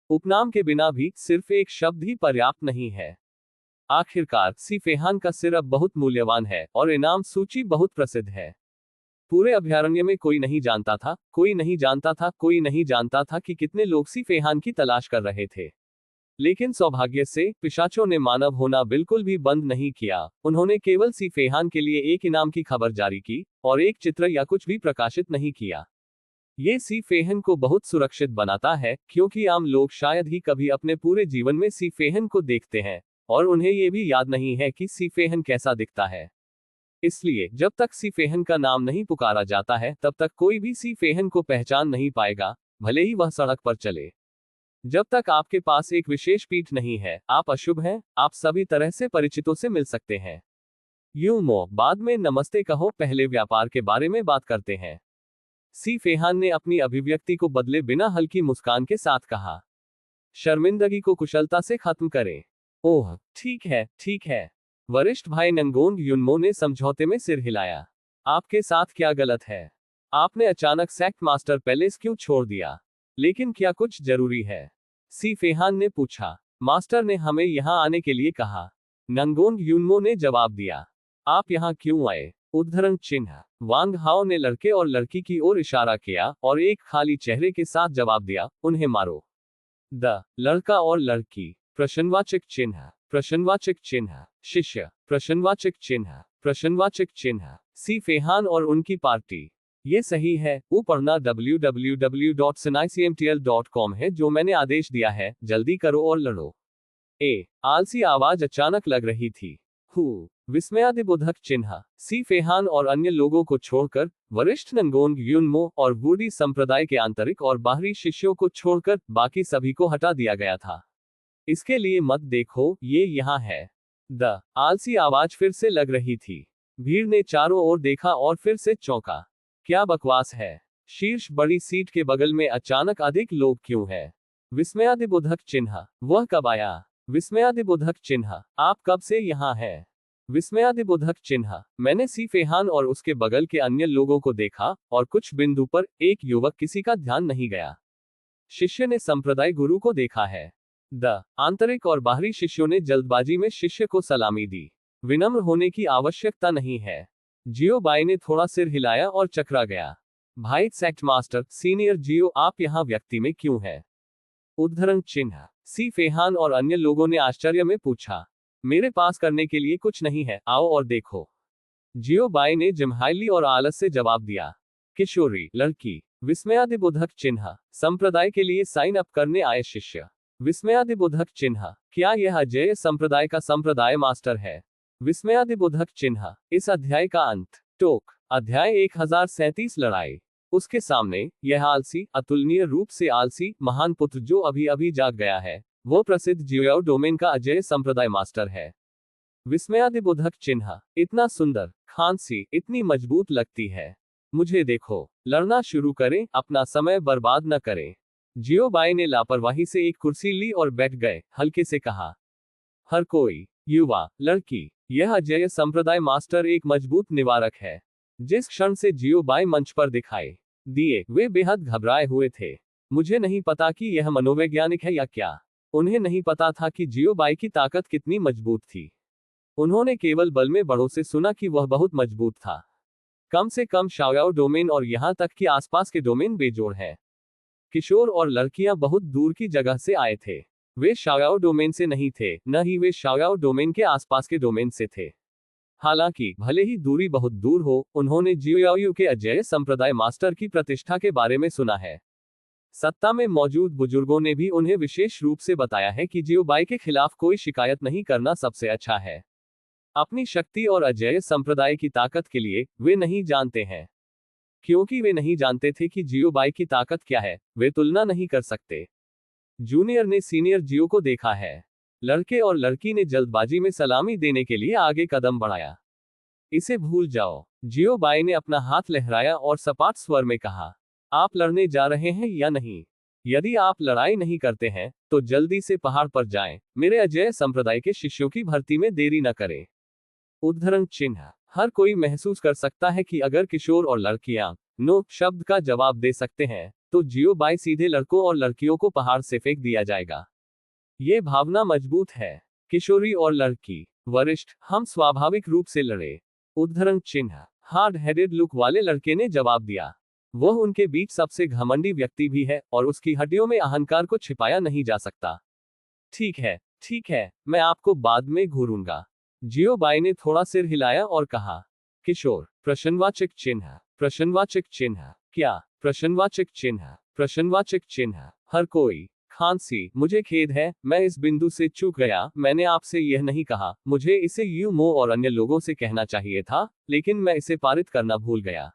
उपनाम के बिना भी सिर्फ एक शब्द ही पर्याप्त नहीं है। आखिरकार सी फेहान का सिर अब बहुत मूल्यवान है, और इनाम सूची बहुत प्रसिद्ध है। पूरे अभयारण्य में कोई नहीं जानता था, कोई नहीं जानता था, कोई नहीं जानता था कि कितने लोग सी फेहान की तलाश कर रहे थे। लेकिन सौभाग्य से, पिशाचों ने मानव होना बिल्कुल भी बंद नहीं किया। उन्होंने केवल सी फेहान के लिए एक इनाम की खबर जारी की, और एक चित्र या कुछ भी प्रकाशित नहीं किया। ये सी फेहन को बहुत सुरक्षित बनाता है, क्योंकि आम लोग शायद ही कभी अपने पूरे जीवन में सी फेहन को देखते हैं, और उन्हें ये भी याद नहीं है कि सी फेहन कैसा दिखता है। इसलिए जब तक सी फेहन का नाम नहीं पुकारा जाता है, तब तक कोई भी सी फेहन को पहचान नहीं पाएगा, भले ही वह सड़क पर चले। जब तक आपके पास एक विशेष पीठ नहीं है, आप अशुभ हैं। आप सभी तरह से परिचितों से मिल सकते हैं। मो, बाद में नमस्ते कहो, पहले व्यापार के बारे में बात करते हैं। सी फेहान ने अपनी अभिव्यक्ति को बदले बिना हल्की मुस्कान के साथ कहा। शर्मिंदगी को कुशलता से खत्म करें। ओह, ठीक है, ठीक है। वरिष्ठ भाई नंगोंग युनमो ने समझौते में सिर हिलाया। आपके साथ क्या गलत है? आपने अचानक सेक्ट मास्टर पैलेस क्यों छोड़ दिया? लेकिन क्या कुछ जरूरी है? सी फेहान ने पूछा। मास्टर ने हमें यहां आने के लिए कहा। नंगोंग युनमो ने जवाब दिया। आप यहां क्यों आए? उद्धरण चिन्ह। वांग हाओ ने लड़के और लड़की की ओर इशारा किया, और एक खाली चेहरे के साथ जवाब दिया, उन्हें मारो। द लड़का और लड़की। प्रश्नवाचक चिन्ह। प्रश्नवाचक चिन्ह। शिष्य। प्रश्नवाचक चिन्ह। प्रश्नवाचक चिन्ह। सी फेहान और उनकी पार्टी। ये सही है। वो पढ़ना www.sinaicmtl.com है, जो मैंने आदेश दिया है। जल्दी करो और लड़ो। आलसी आवाज अचानक लग रही थी। विस्मयादिबोधक चिन्ह। सी फेहान और अन्य लोगों को छोड़कर, वरिष्ठ नंगोंग युनमो और वुडी संप्रदाय के आंतरिक और बाहरी शिष्यों को छोड़कर, बाकी सभी को हटा दिया गया था। इसके लिए मत देखो, ये यहाँ है। द आलसी आवाज फिर से लग रही थी। भीड़ ने चारों ओर देखा और फिर से चौंका। क्या बकवास है? शीर्ष बड़ी सीट के बगल में अचानक अधिक लोग क्यों है? विस्मयादिबोधक चिन्ह। वह कब आया? विस्मयादिबोधक चिन्ह। आप कब से यहाँ है? विस्मयादिबोधक चिन्ह। मैंने सी फेहान और उसके बगल के अन्य लोगों को देखा, और कुछ बिंदु पर एक युवक किसी का ध्यान नहीं गया। शिष्य ने संप्रदाय गुरु को देखा है। द आंतरिक और बाहरी शिष्यों ने जल्दबाजी में शिष्य को सलामी दी। विनम्र होने की आवश्यकता नहीं है। जियो बाई ने थोड़ा सिर हिलाया और चकरा गया। भाई सेक्ट मास्टर सीनियर जियो, आप यहाँ व्यक्ति में क्यों हैं? उद्धरण चिन्ह। सी फेहान और अन्य लोगों ने आश्चर्य में पूछा। मेरे पास करने के लिए कुछ नहीं है, आओ और देखो। जियो बाई ने जिम्हाइली और आलस से जवाब दिया। किशोरी लड़की। विस्मयादिबोधक चिन्ह। संप्रदाय के लिए साइन अप करने आए शिष्य। विस्मयादिबोधक चिन्ह। क्या यह अजय संप्रदाय का संप्रदाय मास्टर है? विस्मयादिबोधक चिन्ह। इस अध्याय का अंत। टोक। अध्याय 1037 लड़ाई। उसके सामने, यह आलसी, अतुलनीय रूप से आलसी, महान पुत्र जो अभी अभी जाग गया है, वो प्रसिद्ध जियो डोमेन का अजेय संप्रदाय मास्टर है। विस्मयादिबोधक चिन्ह, इतना सुंदर, खांसी इतनी मजबूत लगती है। मुझे देखो, लड़ना शुरू करें, अपना समय बर्बाद न करें। जियो बाई ने लापरवाही से एक कुर्सी ली और बैठ गए, हल्के से कहा। हर कोई, युवा, लड़की, यह अजेय संप्रदाय मास्टर एक मजबूत निवारक है। जिस क्षण से जियो बाई मंच पर दिखाई दिए, वे बेहद घबराए हुए थे। मुझे नहीं पता कि यह मनोवैज्ञानिक है या क्या। उन्हें नहीं पता था कि जियो बाई की ताकत कितनी मजबूत थी। उन्होंने केवल बल में बड़ों से सुना कि वह बहुत मजबूत था। कम से कम शाओयाओ डोमेन और यहां तक कि आसपास के डोमेन बेजोड़ हैं। किशोर और लड़कियां बहुत दूर की जगह से आए थे। वे शाओयाओ डोमेन से नहीं थे, न ही वे शाओयाओ डोमेन के आसपास के डोमेन से थे। हालांकि भले ही दूरी बहुत दूर हो, उन्होंने जियोयाओयू के अजेय संप्रदाय मास्टर की प्रतिष्ठा के बारे में सुना है। सत्ता में मौजूद बुजुर्गों ने भी उन्हें विशेष रूप से बताया है कि जियो बाई के खिलाफ कोई शिकायत नहीं करना सबसे अच्छा है। अपनी शक्ति और अजेय संप्रदाय की ताकत के लिए वे नहीं जानते हैं। क्योंकि वे नहीं जानते थे कि जियो बाई की ताकत क्या है, वे तुलना नहीं कर सकते। जूनियर ने सीनियर जियो को देखा है। लड़के और लड़की ने जल्दबाजी में सलामी देने के लिए आगे कदम बढ़ाया। इसे भूल जाओ, जियो बाई ने अपना हाथ लहराया और सपाट स्वर में कहा। आप लड़ने जा रहे हैं या नहीं? यदि आप लड़ाई नहीं करते हैं, तो जल्दी से पहाड़ पर जाएं। मेरे अजेय संप्रदाय के शिष्यों की भर्ती में देरी न करें। उद्धरण चिन्ह, हर कोई महसूस कर सकता है कि अगर किशोर और लड़कियां नो शब्द का जवाब दे सकते हैं, तो जियो बाई सीधे लड़कों और लड़कियों को पहाड़ से फेंक दिया जाएगा। ये भावना मजबूत है। किशोरी और लड़की, वरिष्ठ, हम स्वाभाविक रूप से लड़े। उद्धरण चिन्ह, हार्ड हेडेड लुक वाले लड़के ने जवाब दिया। वह उनके बीच सबसे घमंडी व्यक्ति भी है और उसकी हड्डियों में अहंकार को छिपाया नहीं जा सकता। ठीक है, मैं आपको बाद में घूरूंगा। जियो बाई ने थोड़ा सिर हिलाया और कहा। किशोर, प्रश्नवाचक चिन्ह, प्रश्नवाचक चिन्ह, क्या, प्रश्नवाचक चिन्ह, प्रश्नवाचक चिन्ह, हर कोई, खांसी, मुझे खेद है, मैं इस बिंदु से चूक गया, मैंने आपसे यह नहीं कहा, मुझे इसे यू मो और अन्य लोगों से कहना चाहिए था, लेकिन मैं इसे पारित करना भूल गया।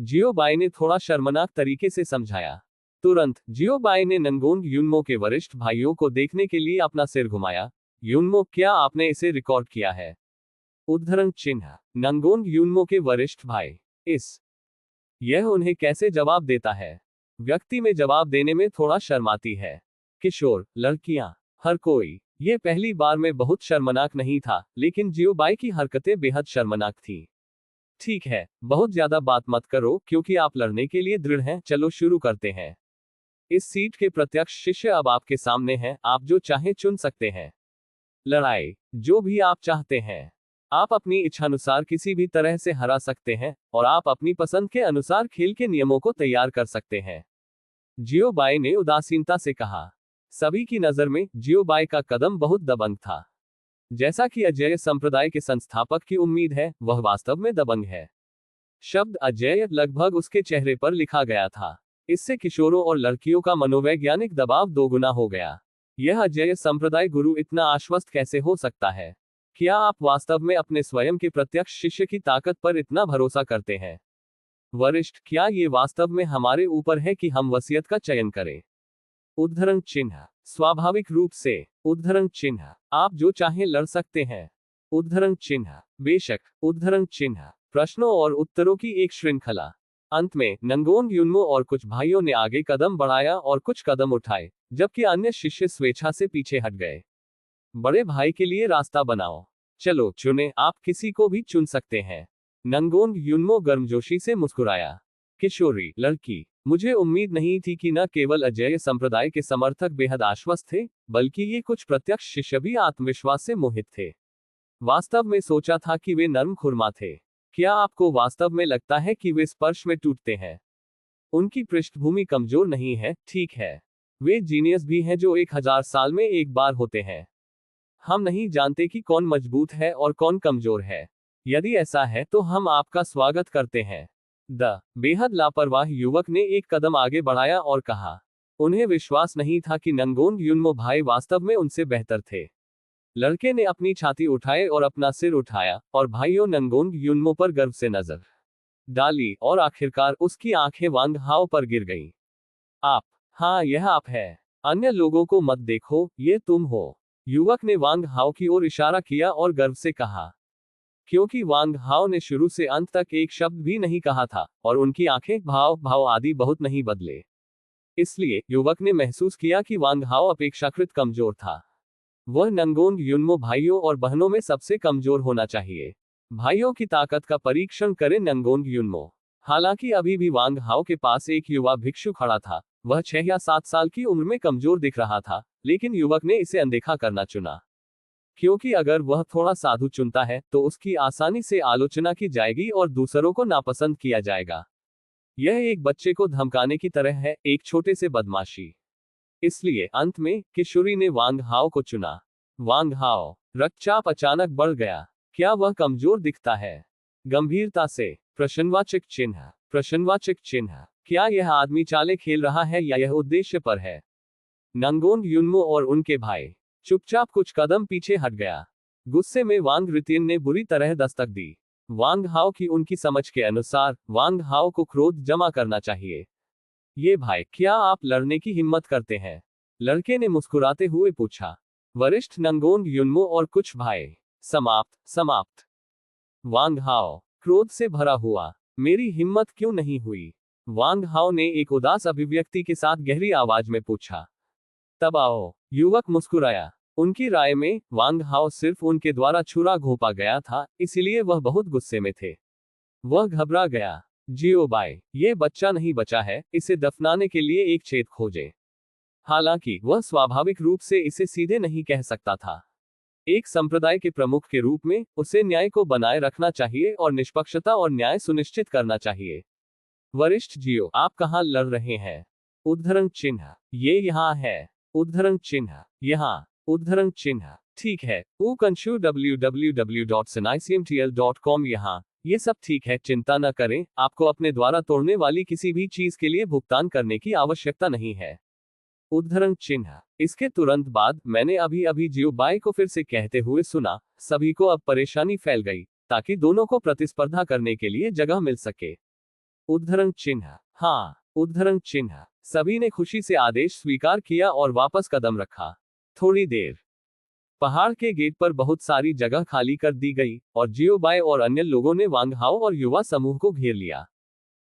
जियो बाई ने थोड़ा शर्मनाक तरीके से समझाया। तुरंत जियो बाई ने नंगोंग यूनमो के वरिष्ठ भाइयों को देखने के लिए अपना सिर घुमाया। यूनमो, क्या आपने इसे रिकॉर्ड किया है? उद्धरण चिन्ह, नंगोंग यूनमो के वरिष्ठ भाई, यह उन्हें कैसे जवाब देता है? व्यक्ति में जवाब देने में थोड़ा शर्माती है। किशोर, लड़कियां, हर कोई, ये पहली बार में बहुत शर्मनाक नहीं था, लेकिन जियो बाई की हरकतें बेहद शर्मनाक थी। ठीक है, बहुत ज्यादा बात मत करो, क्योंकि आप लड़ने के लिए दृढ़ हैं। चलो शुरू करते हैं। इस सीट के प्रत्यक्ष शिष्य अब आपके सामने हैं, आप जो चाहें चुन सकते हैं। लड़ाई, जो भी आप चाहते हैं। आप अपनी इच्छानुसार किसी भी तरह से हरा सकते हैं, और आप अपनी पसंद के अनुसार खेल के नियमों को तैयार कर सकते हैं। जियो बाई ने उदासीनता से कहा। सभी की नजर में जियो बाई का कदम बहुत दबंग था। जैसा कि अजेय संप्रदाय के संस्थापक की उम्मीद है, वह वास्तव में दबंग है। शब्द अजेय लगभग उसके चेहरे पर लिखा गया था। इससे किशोरों और लड़कियों का मनोवैज्ञानिक दबाव दोगुना हो गया। यह अजेय संप्रदाय गुरु इतना आश्वस्त कैसे हो सकता है? क्या आप वास्तव में अपने स्वयं के प्रत्यक्ष शिष्य की ताकत पर इतना भरोसा करते हैं? वरिष्ठ, क्या ये वास्तव में हमारे ऊपर है कि हम वसीयत का चयन करें? उद्धरण चिन्ह, स्वाभाविक रूप से। उद्धरण चिन्ह, आप जो चाहें लड़ सकते हैं। उद्धरण चिन्ह, बेशक। उद्धरण चिन्ह, प्रश्नों और उत्तरों की एक श्रृंखला। अंत में नंगोंग यूनमो और कुछ भाइयों ने आगे कदम बढ़ाया और कुछ कदम उठाए, जबकि अन्य शिष्य स्वेच्छा से पीछे हट गए। बड़े भाई के लिए रास्ता बनाओ। चलो चुने, आप किसी को भी चुन सकते हैं। नंगोंग यूनमो गर्मजोशी से मुस्कुराया। किशोरी, लड़की, मुझे उम्मीद नहीं थी कि न केवल अजेय संप्रदाय के समर्थक बेहद आश्वस्त थे, बल्कि ये कुछ प्रत्यक्ष शिष्य भी आत्मविश्वास से मोहित थे। वास्तव में सोचा था कि वे नर्म खुरमा थे। क्या आपको वास्तव में लगता है कि वे स्पर्श में टूटते हैं? उनकी पृष्ठभूमि कमजोर नहीं है, ठीक है। वे जीनियस भी हैं जो 1000 साल में एक बार होते हैं। हम नहीं जानते कि कौन मजबूत है और कौन कमजोर है। यदि ऐसा है तो हम आपका स्वागत करते हैं। बेहद लापरवाह युवक ने एक कदम आगे बढ़ाया और कहा। उन्हें विश्वास नहीं था कि नंगोंग यूनमो भाई वास्तव में उनसे बेहतर थे। लड़के ने अपनी छाती उठाए और अपना सिर उठाया, और भाइयों नंगोंग यूनमो पर गर्व से नजर डाली, और आखिरकार उसकी आंखें वांग हाव पर गिर गईं। आप, हाँ, यह आप है। अन्य लोगों को मत देखो, ये तुम हो। युवक ने वांग हाओ की ओर इशारा किया और गर्व से कहा। क्योंकि वांग हाओ ने शुरू से अंत तक एक शब्द भी नहीं कहा था, और उनकी आंखें, भाव आदि बहुत नहीं बदले। इसलिए युवक ने महसूस किया कि वांग हाओ अपेक्षाकृत कमजोर था। वह नंगोंग युनमो भाइयों और बहनों में सबसे कमजोर होना चाहिए। भाइयों की ताकत का परीक्षण करे नंगोंग युनमो। हालांकि अभी भी वांग हाओ के पास एक युवा भिक्षु खड़ा था। वह 6 या 7 साल की उम्र में कमजोर दिख रहा था, लेकिन युवक ने इसे अनदेखा करना चुना। क्योंकि अगर वह थोड़ा साधु चुनता है तो उसकी आसानी से आलोचना की जाएगी और दूसरों को नापसंद किया जाएगा। यह एक बच्चे को धमकाने की तरह है, एक छोटे से बदमाशी। इसलिए अंत में किशोरी ने वांग हाओ को चुना। वांग हाओ रक्तचाप अचानक बढ़ गया। क्या वह कमजोर दिखता है? गंभीरता से प्रश्नवाचक चिन्ह। प्रश्नवाचक चिन्ह। क्या यह आदमी चाले खेल रहा है या यह उद्देश्य पर है? नंगोंग युनमो और उनके भाई चुपचाप कुछ कदम पीछे हट गया। गुस्से में वांग रितियन ने बुरी तरह दस्तक दी। वांग हाओ की उनकी समझ के अनुसार वांग हाओ को क्रोध जमा करना चाहिए। ये भाई, क्या आप लड़ने की हिम्मत करते हैं? लड़के ने मुस्कुराते हुए पूछा। वरिष्ठ नंगोंग युनमो और कुछ भाई। समाप्त, समाप्त। वांग हाओ क्रोध से भरा हुआ। मेरी हिम्मत क्यों नहीं हुई? वांग हाओ ने एक उदास अभिव्यक्ति के साथ गहरी आवाज में पूछा। तब आओ। युवक मुस्कुराया। उनकी राय में वांग हाओ सिर्फ उनके द्वारा छुरा घोंपा गया था, इसीलिए वह बहुत गुस्से में थे। वह घबरा गया। जियो बाई, ये बच्चा नहीं बचा है, इसे दफनाने के लिए एक छेद खोजें। हालांकि वह स्वाभाविक रूप से इसे सीधे नहीं कह सकता था। एक संप्रदाय के प्रमुख के रूप में उसे न्याय को बनाए रखना चाहिए और निष्पक्षता और न्याय सुनिश्चित करना चाहिए। वरिष्ठ जियो, आप कहां लड़ रहे हैं? उद्धरण चिन्ह। ये यहाँ है। उद्धरण चिन्ह। यहाँ। उद्धरण चिन्ह। ठीक है। कंशु www.sinaicmtl.com। यहाँ। ये सब ठीक है, चिंता न करें, आपको अपने द्वारा तोड़ने वाली किसी भी चीज के लिए भुगतान करने की आवश्यकता नहीं है। उद्धरण चिन्ह। इसके तुरंत बाद मैंने अभी अभी जियो बाई को फिर से कहते हुए सुना। सभी को अब परेशानी फैल गई, ताकि दोनों को प्रतिस्पर्धा करने के लिए जगह मिल सके। उद्धरण चिन्ह। हाँ। उद्धरण चिन्ह। सभी ने खुशी से आदेश स्वीकार किया और वापस कदम रखा। थोड़ी देर पहाड़ के गेट पर बहुत सारी जगह खाली कर दी गई, और जियो बाई और अन्य लोगों ने वांग हाओ और युवा समूह को घेर लिया।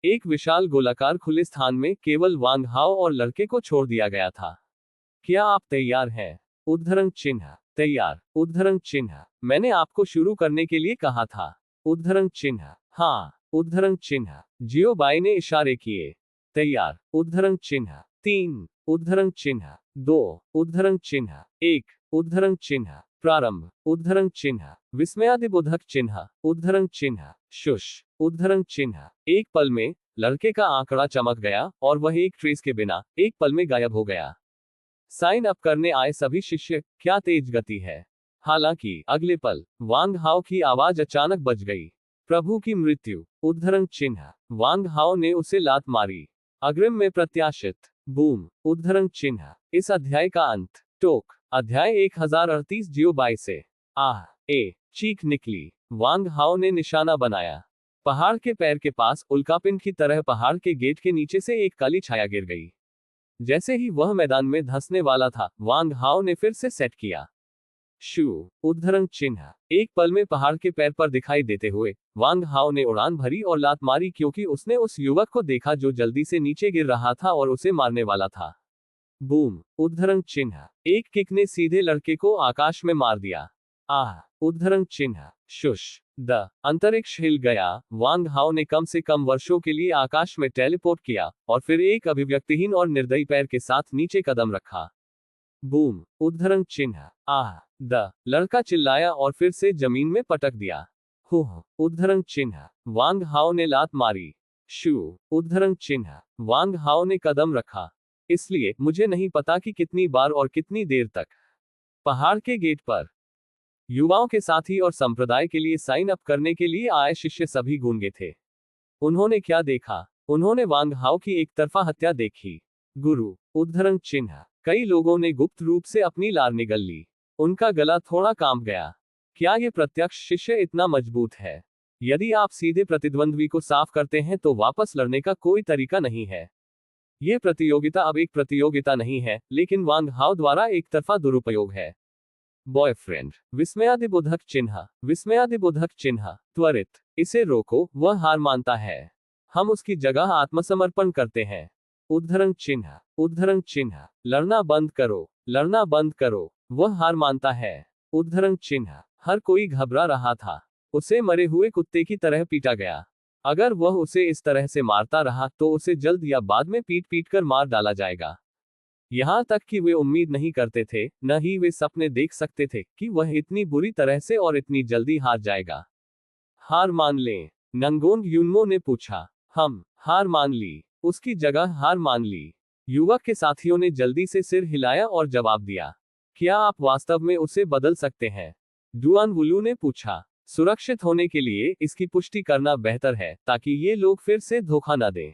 एक विशाल गोलाकार खुले स्थान में केवल वांग हाओ और लड़के को छोड़ दिया गया था। क्या आप तैयार हैं? उद्धरण चिन्ह। तैयार। उद्धरण चिन्ह। मैंने आपको शुरू करने के लिए कहा था। उद्धरण चिन्ह। हाँ। उद्धरण चिन्ह। जियो बाई ने इशारे किए। तैयार। उद्धरण चिन्ह। 3 उद्धरण चिन्ह। 2 उद्धरण चिन्ह। 1 उद्धरण चिन्ह। प्रारंभ। उद्धरण चिन्ह। विस्मयादिबोधक चिन्ह। उद्धरण चिन्ह। शुश। उद्धरण चिन्ह। एक पल में लड़के का आंकड़ा चमक गया और वह एक ट्रेस के बिना एक पल में गायब हो गया। साइन अप करने आए सभी शिष्य, क्या तेज गति है। हालांकि अगले पल वांग हाओ की आवाज अचानक बज गई। प्रभु की मृत्यु। उद्धरण चिन्ह। वांग हाओ ने उसे लात मारी। अग्रिम में प्रत्याशित। बूम। उद्धरण चिन्ह। इस अध्याय का अंत। टोक। अध्याय 1038 जियो बाई से आह ए चीख निकली। वांग हाओ ने निशाना बनाया। पहाड़ के पैर के पास उल्कापिंड की तरह पहाड़ के गेट के नीचे से एक काली छाया गिर गई। जैसे ही वह मैदान में धंसने वाला था, वांग हाओ ने फिर से सेट किया। शू। उद्धरण चिन्ह। एक पल में पहाड़ के पैर पर दिखाई देते हुए वांग हाओ ने उड़ान भरी और लात मारी, क्योंकि उसने उस युवक को देखा जो जल्दी से नीचे गिर रहा था और उसे मारने वाला था। बूम। उद्धरण चिन्ह। एक किक ने सीधे लड़के को आकाश में मार दिया। आह। उद्धरण चिन्ह। शुश। द अंतरिक्ष हिल गया। वांग हाओ ने कम से कम वर्षों के लिए आकाश में टेलीपोर्ट किया, और फिर एक अभिव्यक्तिहीन और निर्दयी पैर के साथ नीचे कदम रखा। बूम। उद्धरण चिन्ह। आह। द लड़का चिल्लाया और फिर से जमीन में पटक दिया। हुह। उद्धरण चिन्ह। वांग हाओ ने लात मारी। शू। उद्धरण चिन्ह। वांग हाओ ने कदम रखा। इसलिए मुझे नहीं पता कि कितनी बार और कितनी देर तक। पहाड़ के गेट पर युवाओं के साथी और संप्रदाय के लिए साइन अप करने के लिए आए शिष्य सभी गूंगे थे। उन्होंने क्या देखा? उन्होंने वांग हाओ की एक तरफा हत्या देखी। गुरु। उद्धरण चिन्ह। कई लोगों ने गुप्त रूप से अपनी लार निगल ली। उनका गला थोड़ा कांप गया। क्या ये प्रत्यक्ष शिष्य इतना मजबूत है? यदि आप सीधे प्रतिद्वंद्वी को साफ करते हैं तो वापस लड़ने का कोई तरीका नहीं है। यह प्रतियोगिता अब एक प्रतियोगिता नहीं है, लेकिन वांग हाओ द्वारा एक तरफा दुरुपयोग है। बॉयफ्रेंड, विस्मयादिबोधक चिन्ह, विस्मयादिबोधक चिन्ह, त्वरित, इसे रोको, वह हार मानता है। हम उसकी जगह आत्मसमर्पण करते हैं। उद्धरण चिन्ह, उद्धरण चिन्ह, लड़ना बंद करो, लड़ना बंद करो, वह हार मानता है। उद्धरण चिन्ह, हर कोई घबरा रहा था। उसे मरे हुए कुत्ते की तरह पीटा गया। अगर वह उसे इस तरह से मारता रहा तो उसे जल्द या बाद में पीट पीट कर मार डाला जाएगा। यहां तक कि वे उम्मीद नहीं करते थे, न ही वे सपने देख सकते थे कि वह इतनी बुरी तरह से और इतनी जल्दी हार जाएगा। हार मान लें? नंगोंग यून्मो ने पूछा। हम हार मान ली, उसकी जगह हार मान ली। युवक के साथियों ने जल्दी से सिर हिलाया और जवाब दिया। क्या आप वास्तव में उसे बदल सकते हैं? डुआन वुलू ने पूछा। सुरक्षित होने के लिए इसकी पुष्टि करना बेहतर है, ताकि ये लोग फिर से धोखा न दें।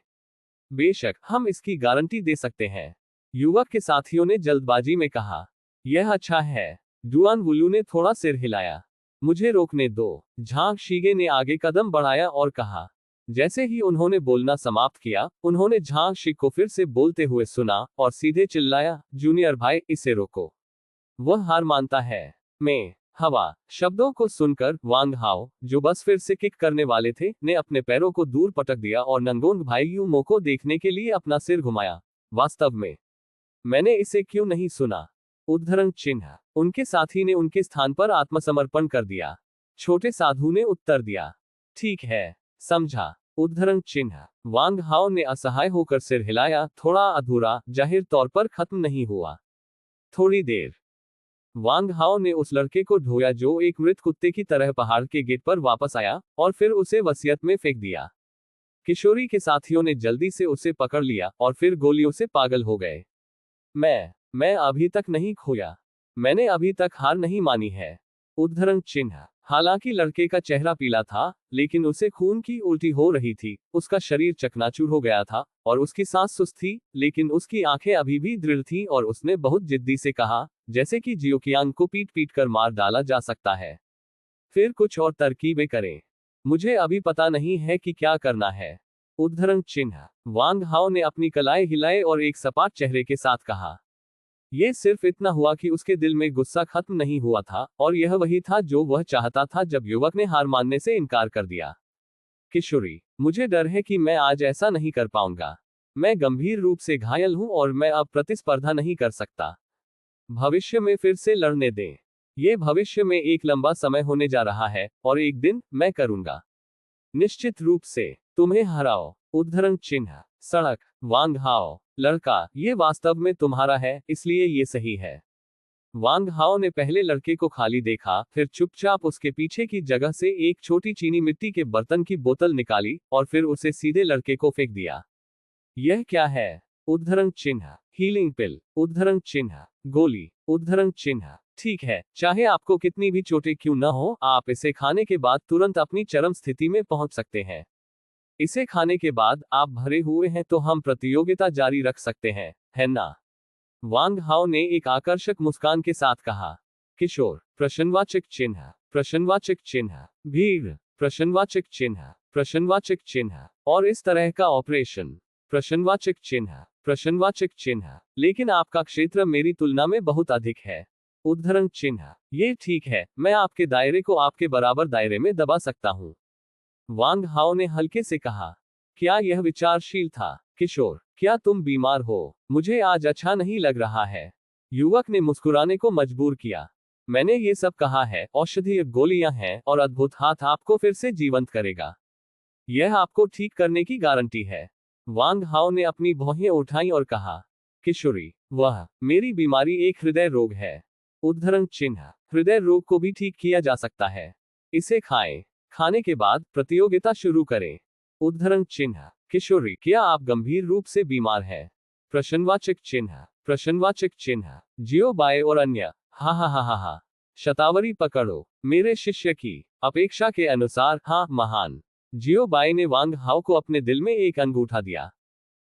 बेशक, हम इसकी गारंटी दे सकते हैं, युवक के साथियों ने जल्दबाजी में कहा। यह अच्छा है। डुआन वुलू ने थोड़ा सिर हिलाया। मुझे रोकने दो। झांग शीगे ने आगे कदम बढ़ाया और कहा। जैसे ही उन्होंने बोलना समाप्त किया, उन्होंने झांग शी को फिर से बोलते हुए सुना और सीधे चिल्लाया, जूनियर भाई, इसे रोको। वह हार मानता है। मैं हवा। शब्दों को सुनकर वांग हाओ, जो बस फिर से किक करने वाले थे, ने अपने पैरों को दूर पटक दिया और नंगोंग भाई यूमो को देखने के लिए अपना सिर घुमाया। वास्तव में मैंने इसे क्यों नहीं सुना? उद्धरण चिन्ह, उनके साथी ने उनके स्थान पर आत्मसमर्पण कर दिया। छोटे साधु ने उत्तर दिया। ठीक है, समझा। उद्धरण चिन्ह, वांग हाओ ने असहाय होकर सिर हिलाया, थोड़ा अधूरा, जाहिर तौर पर खत्म नहीं हुआ। थोड़ी देर वांग हाओ ने उस लड़के को ढोया जो एक मृत कुत्ते की तरह पहाड़ के गेट पर वापस आया, और फिर उसे वसीयत में फेंक दिया। किशोरी के साथियों ने जल्दी से उसे पकड़ लिया और फिर गोलियों से पागल हो गए। मैं अभी तक नहीं खोया। मैंने अभी तक हार नहीं मानी है। उद्धरण चिन्ह, हालांकि लड़के का चेहरा पीला था, लेकिन उसे खून की उल्टी हो रही थी, उसका शरीर चकनाचूर हो गया था, और उसकी सांस सुस्त थी, लेकिन उसकी आंखें अभी भी दृढ़ थीं और उसने बहुत जिद्दी से कहा, जैसे कि जियोकियांग को पीट पीट कर मार डाला जा सकता है। फिर कुछ और तरकीबें करें। मुझे अभी पता नहीं है कि क्या करना है। उद्धरण चिन्ह, वांग हाओ ने अपनी कलाई हिलाए और एक सपाट चेहरे के साथ कहा। यह सिर्फ इतना हुआ कि उसके दिल में गुस्सा खत्म नहीं हुआ था, और यह वही था जो वह चाहता था जब युवक ने हार मानने से इनकार कर दिया। किशोरी, मुझे डर है कि मैं आज ऐसा नहीं कर पाऊंगा। मैं गंभीर रूप से घायल हूं और मैं अब प्रतिस्पर्धा नहीं कर सकता। भविष्य में फिर से लड़ने दें। यह भविष्य में एक लंबा समय होने जा रहा है, और एक दिन मैं करूंगा। निश्चित रूप से तुम्हें हराओ। उद्धरण चिन्ह, सड़क, वांग हाओ, लड़का, ये वास्तव में तुम्हारा है, इसलिए ये सही है। वांग हाओ ने पहले लड़के को खाली देखा, फिर चुपचाप उसके पीछे की जगह से एक छोटी चीनी मिट्टी के बर्तन की बोतल निकाली, और फिर उसे सीधे लड़के को फेंक दिया। यह क्या है? उद्धरण चिन्ह, हीलिंग पिल। उद्धरण चिन्ह, गोली। उद्धरण चिन्ह, ठीक है, चाहे आपको कितनी भी चोटें क्यों न हो, आप इसे खाने के बाद तुरंत अपनी चरम स्थिति में पहुंच सकते हैं। इसे खाने के बाद आप भरे हुए हैं तो हम प्रतियोगिता जारी रख सकते हैं, है ना? वांग हाओ ने एक आकर्षक मुस्कान के साथ कहा। किशोर, प्रश्नवाचक चिन्ह, प्रश्नवाचक चिन्ह, भीड़, प्रश्नवाचक चिन्ह, प्रश्नवाचक चिन्ह, और इस तरह का ऑपरेशन, प्रश्नवाचक चिन्ह, प्रश्नवाचक चिन्ह, लेकिन आपका क्षेत्र मेरी तुलना में बहुत अधिक है। उद्धरण चिन्ह, ये ठीक है, मैं आपके दायरे को आपके बराबर दायरे में दबा सकता हूं। वांग हाओ ने हल्के से कहा। क्या यह विचारशील था? किशोर, क्या तुम बीमार हो? मुझे आज अच्छा नहीं लग रहा है। युवक ने मुस्कुराने को मजबूर किया। मैंने ये सब कहा है, औषधीय गोलियां हैं और अद्भुत हाथ आपको फिर से जीवंत करेगा। यह आपको ठीक करने की गारंटी है। वांग हाओ ने अपनी भौहें उठाई और कहा। किशोरी, वह मेरी बीमारी एक हृदय रोग है। उद्धरण चिन्ह, हृदय रोग को भी ठीक किया जा सकता है। इसे खाएं। खाने के बाद प्रतियोगिता शुरू करें। उद्धरण चिन्ह, किशोरी, क्या आप गंभीर रूप से बीमार हैं? प्रश्नवाचक चिन्ह, प्रश्नवाचक चिन्ह, जियो बाय और अन्य, हा हा हा हा हा। शतावरी पकड़ो। मेरे शिष्य की अपेक्षा के अनुसार, हाँ, महान। जियो बाय ने वांग हाओ को अपने दिल में एक अंगूठा दिया।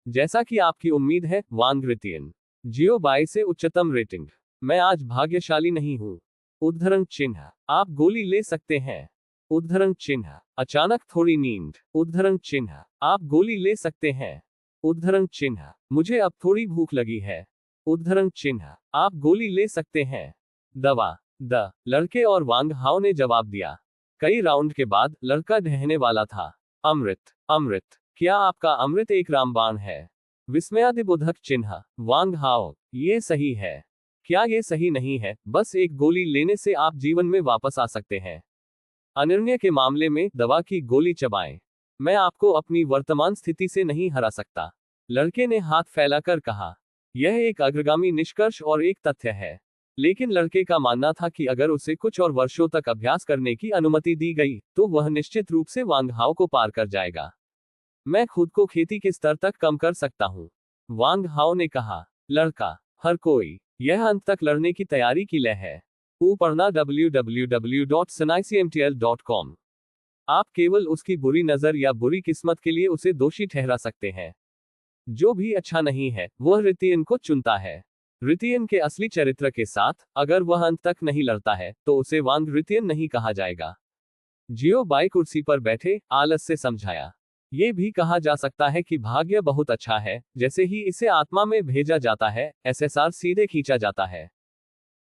जैसा कि आपकी उम्मीद है, वांग रितियन। जियो बाय से उच्चतम रेटिंग। मैं आज भाग्यशाली नहीं हूं। उद्धरण चिन्ह, आप गोली ले सकते हैं। उद्धरण चिन्ह, अचानक थोड़ी नींद। उद्धरण चिन्ह, आप गोली ले सकते हैं। उद्धरण चिन्ह, मुझे अब थोड़ी भूख लगी है। उद्धरण चिन्ह, आप गोली ले सकते हैं। दवा, द लड़के और वांग हाओ ने जवाब दिया। कई राउंड के बाद लड़का ढहने वाला था। अमृत, अमृत, क्या आपका अमृत एक रामबाण है? विस्मयादिबोधक चिन्ह, वांग हाओ, ये सही है। क्या ये सही नहीं है? बस एक गोली लेने से आप जीवन में वापस आ सकते हैं। अनिर्णय के मामले में दवा की गोली चबाएं। मैं आपको अपनी वर्तमान स्थिति से नहीं हरा सकता, लड़के ने हाथ फैलाकर कहा। यह एक अग्रगामी निष्कर्ष और एक तथ्य है, लेकिन लड़के का मानना था कि अगर उसे कुछ और वर्षों तक अभ्यास करने की अनुमति दी गई तो वह निश्चित रूप से वांग हाओ को पार कर जाएगा। मैं खुद को खेती के स्तर तक कम कर सकता हूं, वांग हाओ ने कहा। लड़का, हर कोई, यह अंत तक लड़ने की तैयारी की लय है। पढ़ना www.sunaicmtl.com। आप केवल उसकी बुरी नजर या बुरी किस्मत के लिए उसे दोषी ठहरा सकते हैं। जो भी अच्छा नहीं है वह रितियन को चुनता है। रितियन के असली चरित्र के साथ अगर वह अंत तक नहीं लड़ता है तो उसे वांग रितियन नहीं कहा जाएगा। जियो बाई कुर्सी पर बैठे आलस से समझाया। ये भी कहा जा सकता है कि भाग्य बहुत अच्छा है, जैसे ही इसे आत्मा में भेजा जाता है एसएसआर सीधे खींचा जाता है।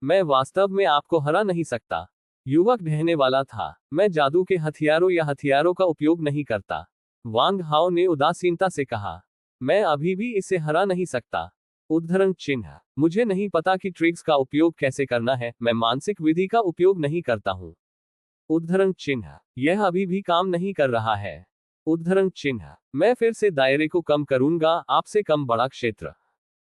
मैं वास्तव में आपको हरा नहीं सकता। युवक ढहने वाला था। मैं जादू के हथियारों या हथियारों का उपयोग नहीं करता, वांग हाओ ने उदासीनता से कहा। मैं अभी भी इसे हरा नहीं सकता। उद्धरण चिन्ह, मुझे नहीं पता कि ट्रिक्स का उपयोग कैसे करना है, मैं मानसिक विधि का उपयोग नहीं करता हूं। उद्धरण चिन्ह, यह अभी भी काम नहीं कर रहा है। उद्धरण चिन्ह, मैं फिर से दायरे को कम करूंगा, आपसे कम बड़ा क्षेत्र।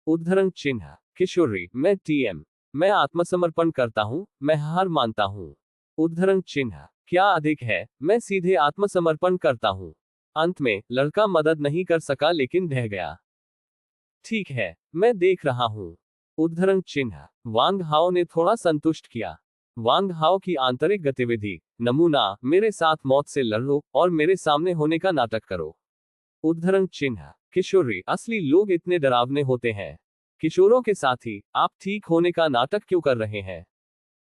उद्धरण चिन्ह, किशोरी, मैं टीएम, मैं आत्मसमर्पण करता हूं, मैं हार मानता हूं। उद्धरण चिन्ह, क्या अधिक है, मैं सीधे आत्मसमर्पण करता हूं। अंत में लड़का मदद नहीं कर सका लेकिन ढह गया। ठीक है, मैं देख रहा हूं। उद्धरण चिन्ह, वांग हाओ ने थोड़ा संतुष्ट किया। वांग हाओ की आंतरिक गतिविधि, नमूना, मेरे साथ मौत से लड़ो और मेरे सामने होने का नाटक करो। उद्धरण चिन्ह, किशोरी, असली लोग इतने डरावने होते हैं। किशोरों के साथ ही आप ठीक होने का नाटक क्यों कर रहे हैं?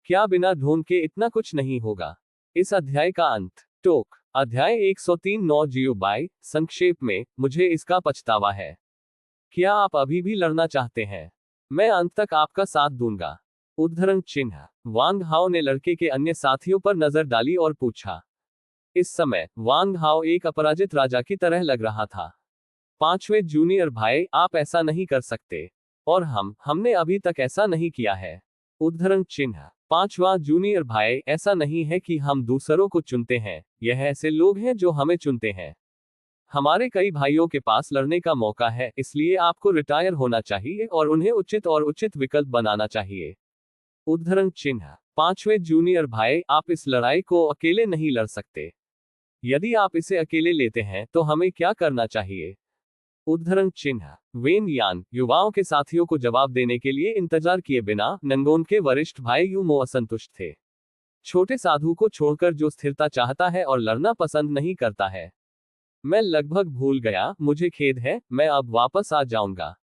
क्या बिना ढूंढ के इतना कुछ नहीं होगा? इस अध्याय का अंत। टोक, अध्याय 103 9 जियो बाय। संक्षेप में, मुझे इसका पछतावा है। क्या आप अभी भी लड़ना चाहते हैं? मैं अंत तक आपका साथ दूंगा। उद्धरण चिन्ह, वांग हाओ ने लड़के के अन्य साथियों पर नजर डाली और पूछा। इस समय वांग हाओ एक अपराजित राजा की तरह लग रहा था। पांचवें जूनियर भाई, आप ऐसा नहीं कर सकते। और हमने अभी तक ऐसा नहीं किया है। उद्धरण चिन्ह, पांचवा जूनियर भाई, ऐसा नहीं है कि हम दूसरों को चुनते हैं, यह ऐसे लोग हैं जो हमें चुनते हैं। हमारे कई भाइयों के पास लड़ने का मौका है, इसलिए आपको रिटायर होना चाहिए और उन्हें उचित विकल्प बनाना चाहिए। उद्धरण चिन्ह, पांचवें जूनियर भाई, आप इस लड़ाई को अकेले नहीं लड़ सकते। यदि आप इसे अकेले लेते हैं तो हमें क्या करना चाहिए? उद्धरण चिन्ह, वेन यान, युवाओं के साथियों को जवाब देने के लिए इंतजार किए बिना नंगोन के वरिष्ठ भाई यूमो असंतुष्ट थे। छोटे साधु को छोड़कर जो स्थिरता चाहता है और लड़ना पसंद नहीं करता है। मैं लगभग भूल गया, मुझे खेद है, मैं अब वापस आ जाऊंगा।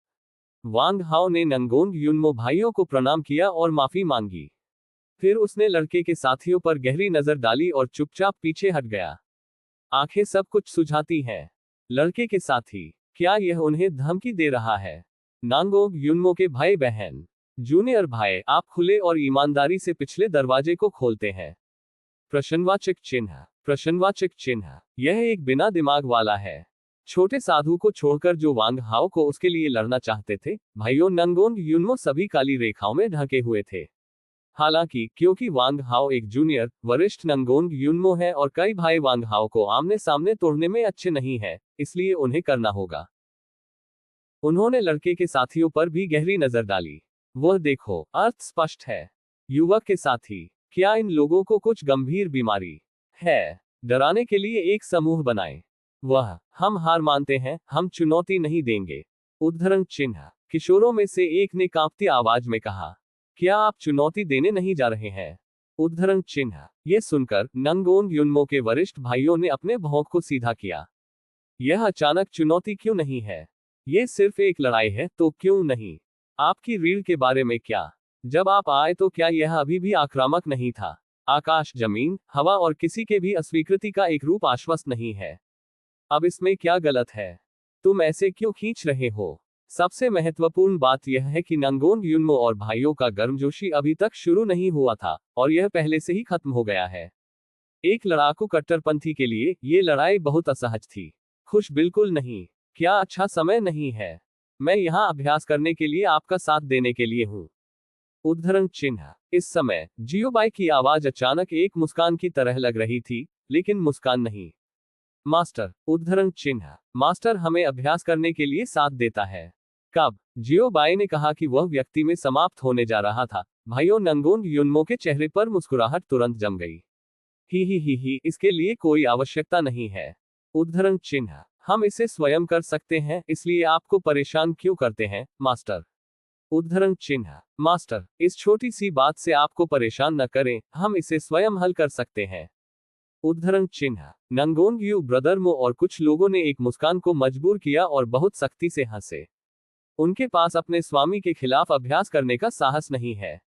वांग हाओ ने नंगोन युनमो भाइयों को प्रणाम किया और माफी मांगी। फिर उसने लड़के के साथियों पर गहरी नजर डाली और चुपचाप पीछे हट गया। आंखें सब कुछ सुझाती हैं। लड़के के साथी, क्या यह उन्हें धमकी दे रहा है? नांगोंग युनमो के भाई बहन, जूनियर भाई, आप खुले और ईमानदारी से पिछले दरवाजे को खोलते हैं। प्रश्नवाचक चिन्ह, प्रश्नवाचक चिन्ह, यह एक बिना दिमाग वाला है। छोटे साधु को छोड़कर जो वांग हाओ को उसके लिए लड़ना चाहते थे, भाइयों नंगोन युनमो सभी काली रेखाओं में ढके हुए थे। हालांकि क्योंकि वांग हाओ एक जूनियर वरिष्ठ नंगोन युनमो है और कई भाई वांग हाओ को आमने सामने तोड़ने में अच्छे नहीं है, इसलिए उन्हें करना होगा। उन्होंने लड़के के साथियों पर भी गहरी नजर डाली। वह देखो, अर्थ स्पष्ट है। युवक के साथी, क्या इन लोगों को कुछ गंभीर बीमारी है? डराने के लिए एक समूह बनाएं। वह, हम हार मानते हैं, हम चुनौती नहीं देंगे। उद्धरण चिन्ह, किशोरों में से एक ने कांपती आवाज में कहा। क्या आप चुनौती देने नहीं जा रहे हैं? उद्धरण चिन्ह, ये सुनकर नंगोन युनमो के वरिष्ठ भाइयों ने अपने भौं को सीधा किया। यह अचानक चुनौती क्यों नहीं है? ये सिर्फ एक लड़ाई है, तो क्यों नहीं? आपकी रीढ़ के बारे में क्या? जब आप आए तो क्या यह अभी भी आक्रामक नहीं था? आकाश, जमीन, हवा और किसी के भी अस्वीकृति का एक रूप आश्वस्त नहीं है। अब इसमें क्या गलत है? तुम ऐसे क्यों खींच रहे हो? सबसे महत्वपूर्ण बात यह है कि नंगोन युनमो और भाइयों का गर्मजोशी अभी तक शुरू नहीं हुआ था, और यह पहले से ही खत्म हो गया है। एक लड़ाकू कट्टरपंथी के लिए ये लड़ाई बहुत असहज थी। खुश बिल्कुल नहीं। क्या अच्छा समय नहीं है? मैं यहाँ अभ्यास करने के लिए आपका साथ देने के लिए हूँ। उद्धरण चिन्ह। इस समय जियोबाई की आवाज अचानक एक मुस्कान की तरह लग रही थी, लेकिन मुस्कान नहीं। मास्टर। उद्धरण चिन्ह। मास्टर हमें अभ्यास करने के लिए साथ देता है। कब? जियोबाई ने कहा कि वह व्यक्ति में समाप्त होने जा रहा था। भाइयों नंगोन युनमो के चेहरे पर मुस्कुराहट तुरंत जम गई। ही, इसके लिए कोई आवश्यकता नहीं है। उद्धरण चिन्ह। हम इसे स्वयं कर सकते हैं, इसलिए आपको परेशान क्यों करते हैं, मास्टर? उद्धरण चिन्ह। मास्टर, इस छोटी सी बात से आपको परेशान न करें, हम इसे स्वयं हल कर सकते हैं। उद्धरण चिन्ह। नंगोन यू ब्रदर मो और कुछ लोगों ने एक मुस्कान को मजबूर किया और बहुत सख्ती से हंसे। उनके पास अपने स्वामी के खिलाफ अभ्यास करने का साहस नहीं है।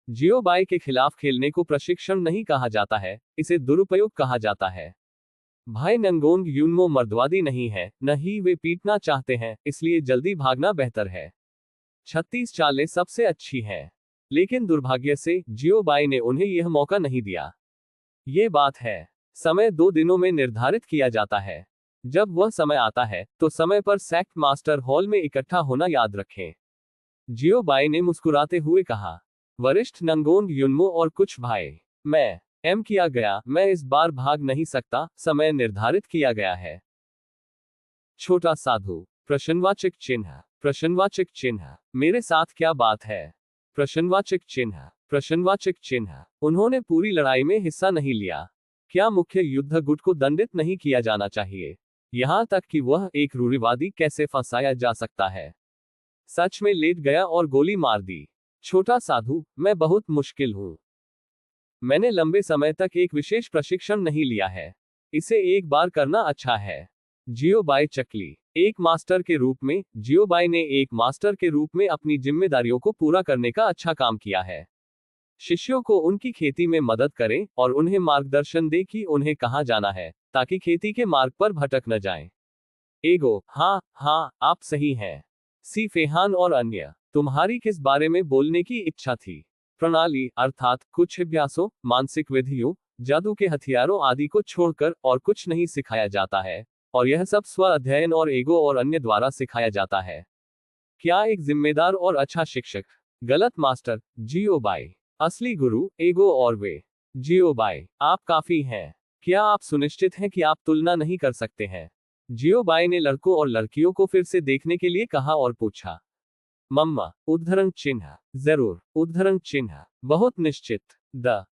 जियोबाई के खिलाफ खेलने को प्रशिक्षण नहीं कहा जाता है, इसे दुरुपयोग कहा जाता है। भाई नंगोंग युनमो मर्दवादी नहीं है, न ही वे पीटना चाहते हैं, इसलिए जल्दी भागना बेहतर है। 36 चालें सबसे अच्छी हैं। लेकिन दुर्भाग्य से जियोबाई ने उन्हें यह मौका नहीं दिया। ये बात है। समय 2 दिनों में निर्धारित किया जाता है। जब वह समय आता है, तो समय पर सेक्ट मास्टर हॉल में इकट्ठा होना याद रखें। जियोबाई ने मुस्कुराते हुए कहा। वरिष्ठ नंगोंग युनमो और कुछ भाई। मैं किया गया, मैं इस बार भाग नहीं सकता, समय निर्धारित किया गया है। छोटा साधु। प्रश्नवाचक चिन्ह। प्रश्नवाचक चिन्ह। मेरे साथ क्या बात है? प्रश्नवाचक चिन्ह। प्रश्नवाचक चिन्ह। उन्होंने पूरी लड़ाई में हिस्सा नहीं लिया। क्या मुख्य युद्ध गुट को दंडित नहीं किया जाना चाहिए? यहां तक कि वह एक रूढ़िवादी कैसे फंसाया जा सकता है? सच में लेट गया और गोली मार दी। छोटा साधु, मैं बहुत मुश्किल हूं। मैंने लंबे समय तक एक विशेष प्रशिक्षण नहीं लिया है। इसे एक बार करना अच्छा है। जियोबाई चकली। एक मास्टर के रूप में, जियोबाई ने एक मास्टर के रूप में अपनी जिम्मेदारियों को पूरा करने का अच्छा काम किया है। शिष्यों को उनकी खेती में मदद करें और उन्हें मार्गदर्शन दें कि उन्हें कहां जाना है, ताकि खेती के मार्ग पर भटक न जाएं। एगो। हाँ, आप सही हैं। सी फेहान और अन्य। तुम्हारी किस बारे में बोलने की इच्छा थी? प्रणाली, अर्थात कुछ अभ्यासों, मानसिक विधियों, जादू के हथियारों आदि को छोड़कर और कुछ नहीं सिखाया जाता है, और यह सब स्व अध्ययन और ईगो और अन्य द्वारा सिखाया जाता है। क्या एक जिम्मेदार और अच्छा शिक्षक? गलत मास्टर। जियोबाई। असली गुरु ईगो और वे। जियोबाई। आप काफी हैं। क्या आप सुनिश्चित हैं कि आप तुलना नहीं कर सकते हैं? जियोबाई ने लड़कों और लड़कियों को फिर से देखने के लिए कहा और पूछा। मम्मा। उद्धरण चिन्ह। जरूर। उद्धरण चिन्ह। बहुत निश्चित।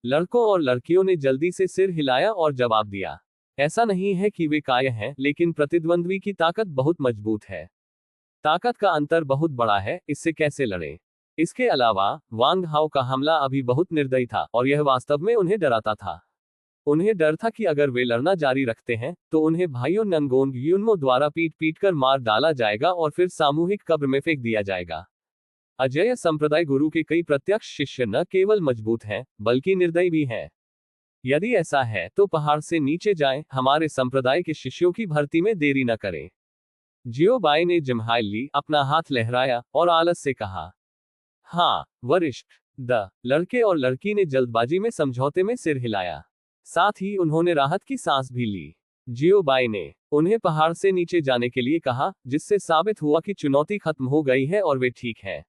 लड़कों और लड़कियों ने जल्दी से सिर हिलाया और जवाब दिया। ऐसा नहीं है कि वे काय हैं, लेकिन प्रतिद्वंद्वी की ताकत बहुत मजबूत है। ताकत का अंतर बहुत बड़ा है, इससे कैसे लड़ें? इसके अलावा वांग हाओ का हमला अभी बहुत निर्दयी था, और यह वास्तव में उन्हें डराता था। उन्हें डर था कि अगर वे लड़ना जारी रखते हैं, तो उन्हें भाइयों नंगोंग युनमो द्वारा पीट पीट कर मार डाला जाएगा और फिर सामूहिक कब्र में फेंक दिया जाएगा। अजेय संप्रदाय गुरु के कई प्रत्यक्ष शिष्य न केवल मजबूत हैं, बल्कि निर्दयी भी हैं। यदि ऐसा है तो पहाड़ से नीचे जाएं, हमारे संप्रदाय के शिष्यों की भर्ती में देरी न करें। जियोबाई ने जिम्हाई ली, अपना हाथ लहराया और आलस से कहा। हाँ, वरिष्ठ। लड़के और लड़की ने जल्दबाजी में समझौते में सिर हिलाया। साथ ही उन्होंने राहत की सांस भी ली। जियोबाई ने उन्हें पहाड़ से नीचे जाने के लिए कहा, जिससे साबित हुआ कि चुनौती खत्म हो गई है और वे ठीक हैं।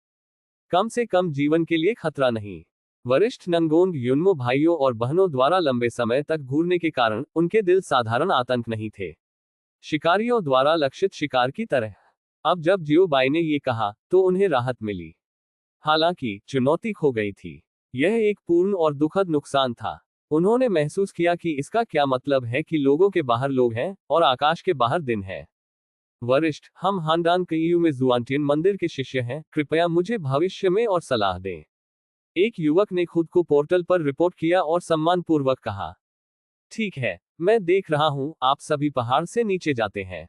कम से कम जीवन के लिए खतरा नहीं। वरिष्ठ नंगोंग युनमो भाइयों और बहनों द्वारा लंबे समय तक घूरने के कारण उनके दिल साधारण आतंक नहीं थे। शिकारियों द्वारा लक्षित शिकार की तरह। अब जब जियोबाई ने ये कहा, तो उन्हें राहत मिली। हालांकि चुनौती खो गई थी। यह एक पूर्ण और दुखद नुकसान था। उन्होंने महसूस किया कि इसका क्या मतलब है कि लोगों के बाहर लोग हैं और आकाश के बाहर दिन है। वरिष्ठ, हम हांडान कईयू में जुआंटियन मंदिर के शिष्य हैं, कृपया मुझे भविष्य में और सलाह दें। एक युवक ने खुद को पोर्टल पर रिपोर्ट किया और सम्मानपूर्वक कहा। ठीक है, मैं देख रहा हूं, आप सभी पहाड़ से नीचे जाते हैं।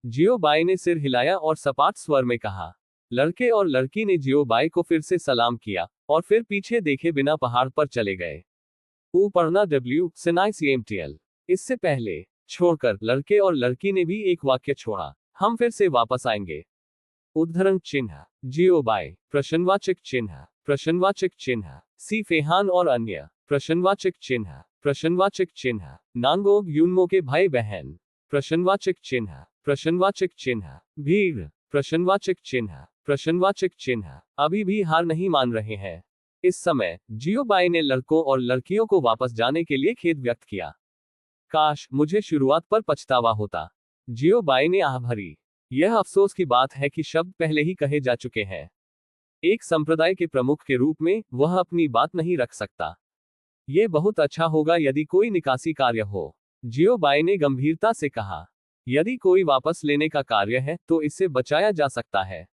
जियोबाई ने सिर हिलाया और सपाट स्वर में कहा। लड़के और लड़की ने जियोबाई को फिर से सलाम किया, और फिर पीछे देखे बिना पहाड़ पर चले गए। पढ़ना WCMTL। इससे पहले छोड़कर लड़के और लड़की ने भी एक वाक्य छोड़ा। हम फिर से वापस आएंगे। उद्धरण चिन्ह जियोबाई प्रश्नवाचक चिन्ह प्रश्नवाचक चिन्ह सी फेहान और अन्य प्रश्नवाचक चिन्ह प्रश्नवाचक चिन्ह नांगोंग यूनमो के भाई बहन प्रश्नवाचक चिन्ह प्रश्नवाचक चिन्ह भीड़ प्रश्नवाचक चिन्ह प्रश्नवाचक चिन्ह अभी भी हार नहीं मान रहे हैं। इस समय जियोबाई ने लड़कों और लड़कियों को वापस जाने के लिए खेद व्यक्त किया। काश मुझे शुरुआत पर पछतावा होता, जियोबाई ने आह भरी। यह अफसोस की बात है कि शब्द पहले ही कहे जा चुके हैं। एक संप्रदाय के प्रमुख के रूप में वह अपनी बात नहीं रख सकता। यह बहुत अच्छा होगा यदि कोई निकासी कार्य हो, जियोबाई ने गंभीरता से कहा। यदि कोई वापस लेने का कार्य है तो इससे बचाया जा सकता है।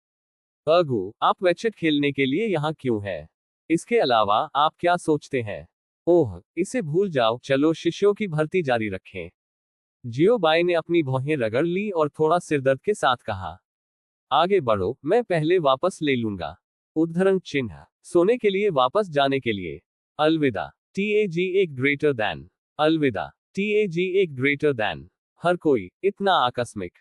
अगु, आप वेचेट खेलने के लिए यहाँ क्यों है? इसके अलावा आप क्या सोचते हैं? ओह, इसे भूल जाओ, चलो शिष्यों की भर्ती जारी रखें। जियोबाई ने अपनी भौहें रगड़ ली और थोड़ा सिरदर्द के साथ कहा, आगे बढ़ो, मैं पहले वापस ले लूंगा। उद्धरण चिन्ह सोने के लिए वापस जाने के लिए अलविदा TAG एक ग्रेटर दैन अलविदा TAG एक ग्रेटर दैन हर कोई इतना आकस्मिक।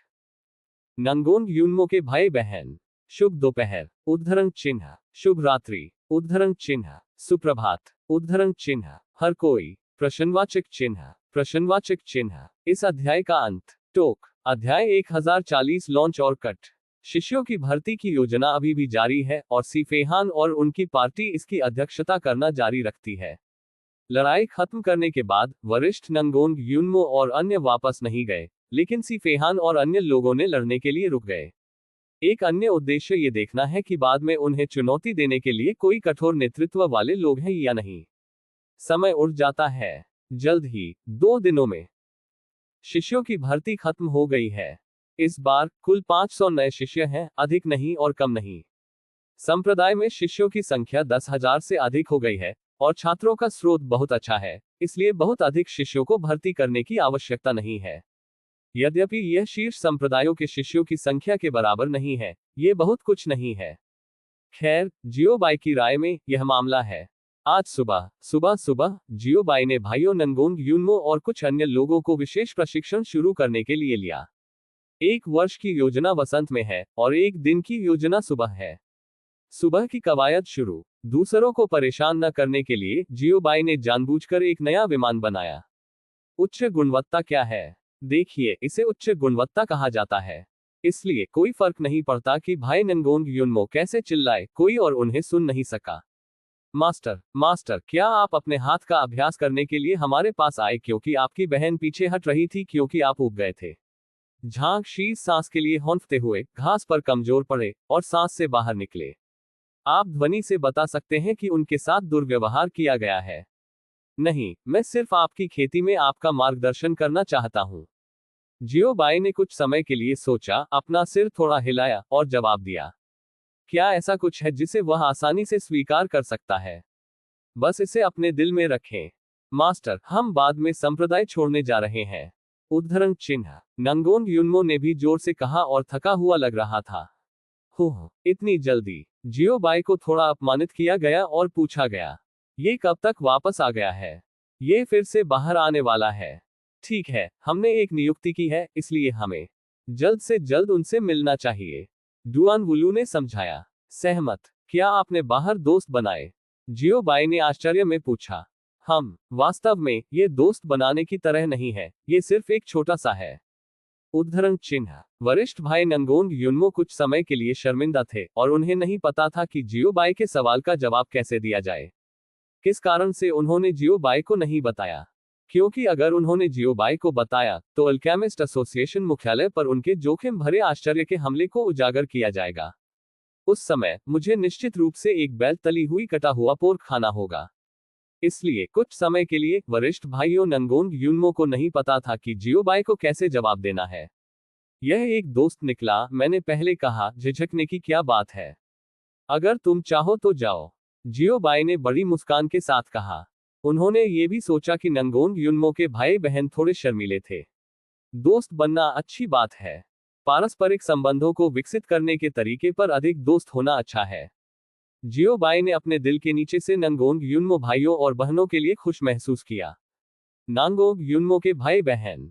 नंगोन यूनमो के भाई बहन शुभ दोपहर उद्धरण चिन्ह शुभ रात्रि उद्धरण चिन्ह सुप्रभात उद्धरण चिन्ह हर कोई प्रश्नवाचक चिन्ह प्रश्नवाचक चिन्ह इस अध्याय का अंत। टोक अध्याय 1040 लॉन्च और कट। शिष्यों की भर्ती की योजना अभी भी जारी है और सी फेहान और उनकी पार्टी इसकी अध्यक्षता करना जारी रखती है। लड़ाई खत्म करने के बाद वरिष्ठ नंगोन यूनमो और अन्य वापस नहीं गए, लेकिन सी फेहान और अन्य लोगों ने लड़ने के लिए रुक गए। एक अन्य उद्देश्य ये देखना है कि बाद में उन्हें चुनौती देने के लिए कोई कठोर नेतृत्व वाले लोग हैं या नहीं। समय उड़ जाता है। जल्द ही 2 दिनों में शिष्यों की भर्ती खत्म हो गई है। इस बार कुल 500 नए शिष्य हैं, अधिक नहीं और कम नहीं। संप्रदाय में शिष्यों की संख्या 10,000 से अधिक हो गई है और छात्रों का स्रोत बहुत अच्छा है, इसलिए बहुत अधिक शिष्यों को भर्ती करने की आवश्यकता नहीं है। यद्यपि यह शीर्ष संप्रदायों के शिष्यों की संख्या के बराबर नहीं है, ये बहुत कुछ नहीं है। खैर, जियोबाई की राय में यह मामला है। आज सुबह जियोबाई ने भाइयों नंगोन यूनमो और कुछ अन्य लोगों को विशेष प्रशिक्षण शुरू करने के लिए लिया। 1 वर्ष की योजना वसंत में है और 1 दिन की योजना सुबह है। सुबह की कवायद शुरू। दूसरों को परेशान न करने के लिए जियोबाई ने जानबूझकर एक नया विमान बनाया। उच्च गुणवत्ता क्या है? देखिए, इसे उच्च गुणवत्ता कहा जाता है। इसलिए कोई फर्क नहीं पड़ता कि भाई नंगोन यूनमो कैसे चिल्लाए, कोई और उन्हें सुन नहीं सका। मास्टर, क्या आप अपने हाथ का अभ्यास करने के लिए हमारे पास आए क्योंकि आपकी बहन पीछे हट रही थी क्योंकि आप ऊब गए थे? झांक शीश सांस के लिए हौंफते हुए घास पर कमजोर पड़े और सांस से बाहर निकले। आप ध्वनि से बता सकते हैं कि उनके साथ दुर्व्यवहार किया गया है। नहीं, मैं सिर्फ आपकी खेती में आपका मार्गदर्शन करना चाहता हूं। जियोबाई ने कुछ समय के लिए सोचा, अपना सिर थोड़ा हिलाया और जवाब दिया, क्या ऐसा कुछ है जिसे वह आसानी से स्वीकार कर सकता है? बस इसे अपने दिल में रखें। मास्टर, हम बाद में संप्रदाय छोड़ने जा रहे हैं। उद्धरण चिन्ह नंगोन यूनमो ने भी जोर से कहा और थका हुआ लग रहा था। इतनी जल्दी? जियोबाई को थोड़ा अपमानित किया गया और पूछा गया, ये कब तक वापस आ गया है? ये फिर से बाहर आने वाला है। ठीक है, हमने एक नियुक्ति की है, इसलिए हमें जल्द से जल्द उनसे मिलना चाहिए। डुआन वुलू ने समझाया। सहमत? क्या आपने बाहर दोस्त बनाए? जियोबाई ने आश्चर्य में पूछा। वास्तव में, ये दोस्त बनाने की तरह नहीं है, ये सिर्फ एक छोटा सा है। उद्धरण चिन्ह वरिष्ठ भाई नंगोन यूनमो कुछ समय के लिए शर्मिंदा थे और उन्हें नहीं पता था कि जियोबाई के सवाल का जवाब कैसे दिया जाए। किस कारण से उन्होंने जियोबाई को नहीं बताया? क्योंकि अगर उन्होंने जियोबाई को बताया तो अल्केमिस्ट एसोसिएशन मुख्यालय पर उनके जोखिम भरे आश्चर्य के हमले को उजागर किया जाएगा। उस समय मुझे निश्चित रूप से एक बैल तली हुई कटा हुआ पोर्क खाना होगा। इसलिए कुछ समय के लिए वरिष्ठ भाइयों नंगोन यूनमो को नहीं पता था कि जियोबाई को कैसे जवाब देना है। यह एक दोस्त निकला, मैंने पहले कहा, झिझकने की क्या बात है? अगर तुम चाहो तो जाओ, जियोबाई ने बड़ी मुस्कान के साथ कहा। उन्होंने ये भी सोचा कि नंगोन यूनमो के भाई बहन थोड़े शर्मीले थे। दोस्त बनना अच्छी बात है। पारस्परिक संबंधों को विकसित करने के तरीके पर अधिक दोस्त होना अच्छा है। जियोबाई ने अपने दिल के नीचे से नंगोन यूनमो भाइयों और बहनों के लिए खुश महसूस किया। नांगोन यूनमो के भाई बहन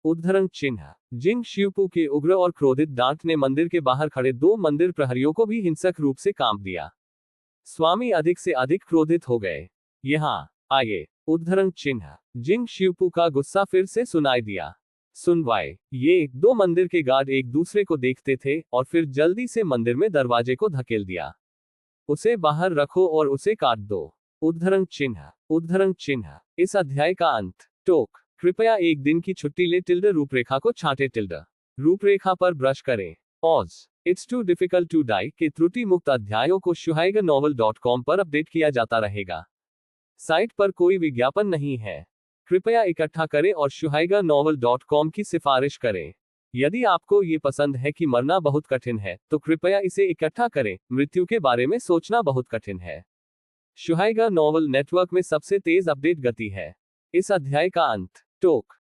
उद्धरण चिन्ह। जिंग शिवपू के उग्र और क्रोधित डांट ने मंदिर के बाहर खड़े 2 मंदिर प्रहरियों को भी हिंसक रूप से कांप दिया। स्वामी अधिक से अधिक क्रोधित हो गए। यहाँ आइए। उद्धरण चिन्ह। जिंग शिवपू का गुस्सा फिर से सुनाई दिया। सुनवाई। ये 2 मंदिर के गार्ड एक दूसरे को देखते थे और फिर जल्दी से मंदिर में दरवाजे को धकेल दिया। उसे बाहर रखो और उसे काट दो। उद्धरण चिन्ह। उद्धरण चिन्ह। इस अध्याय का अंत। टोक। कृपया एक दिन की छुट्टी ले रूपरेखा को छांटे रूपरेखा पर ब्रश करें। ऑज। It's too difficult to dye के त्रुटि मुक्त अध्यायों को shuhaigaNovel.com पर अपडेट किया जाता रहेगा। साइट पर कोई विज्ञापन नहीं है। कृपया इकट्ठा करें और shuhaigaNovel.com की सिफारिश करें। यदि आपको ये पसंद है कि मरना बहुत कठिन है, तो कृपया इसे इकट्ठा करें। मृत्यु के बारे में सोचना बहुत कठिन है। शुहाइगा नॉवल नेटवर्क में सबसे तेज अपडेट गति है। इस अध्याय का अंत। टोक।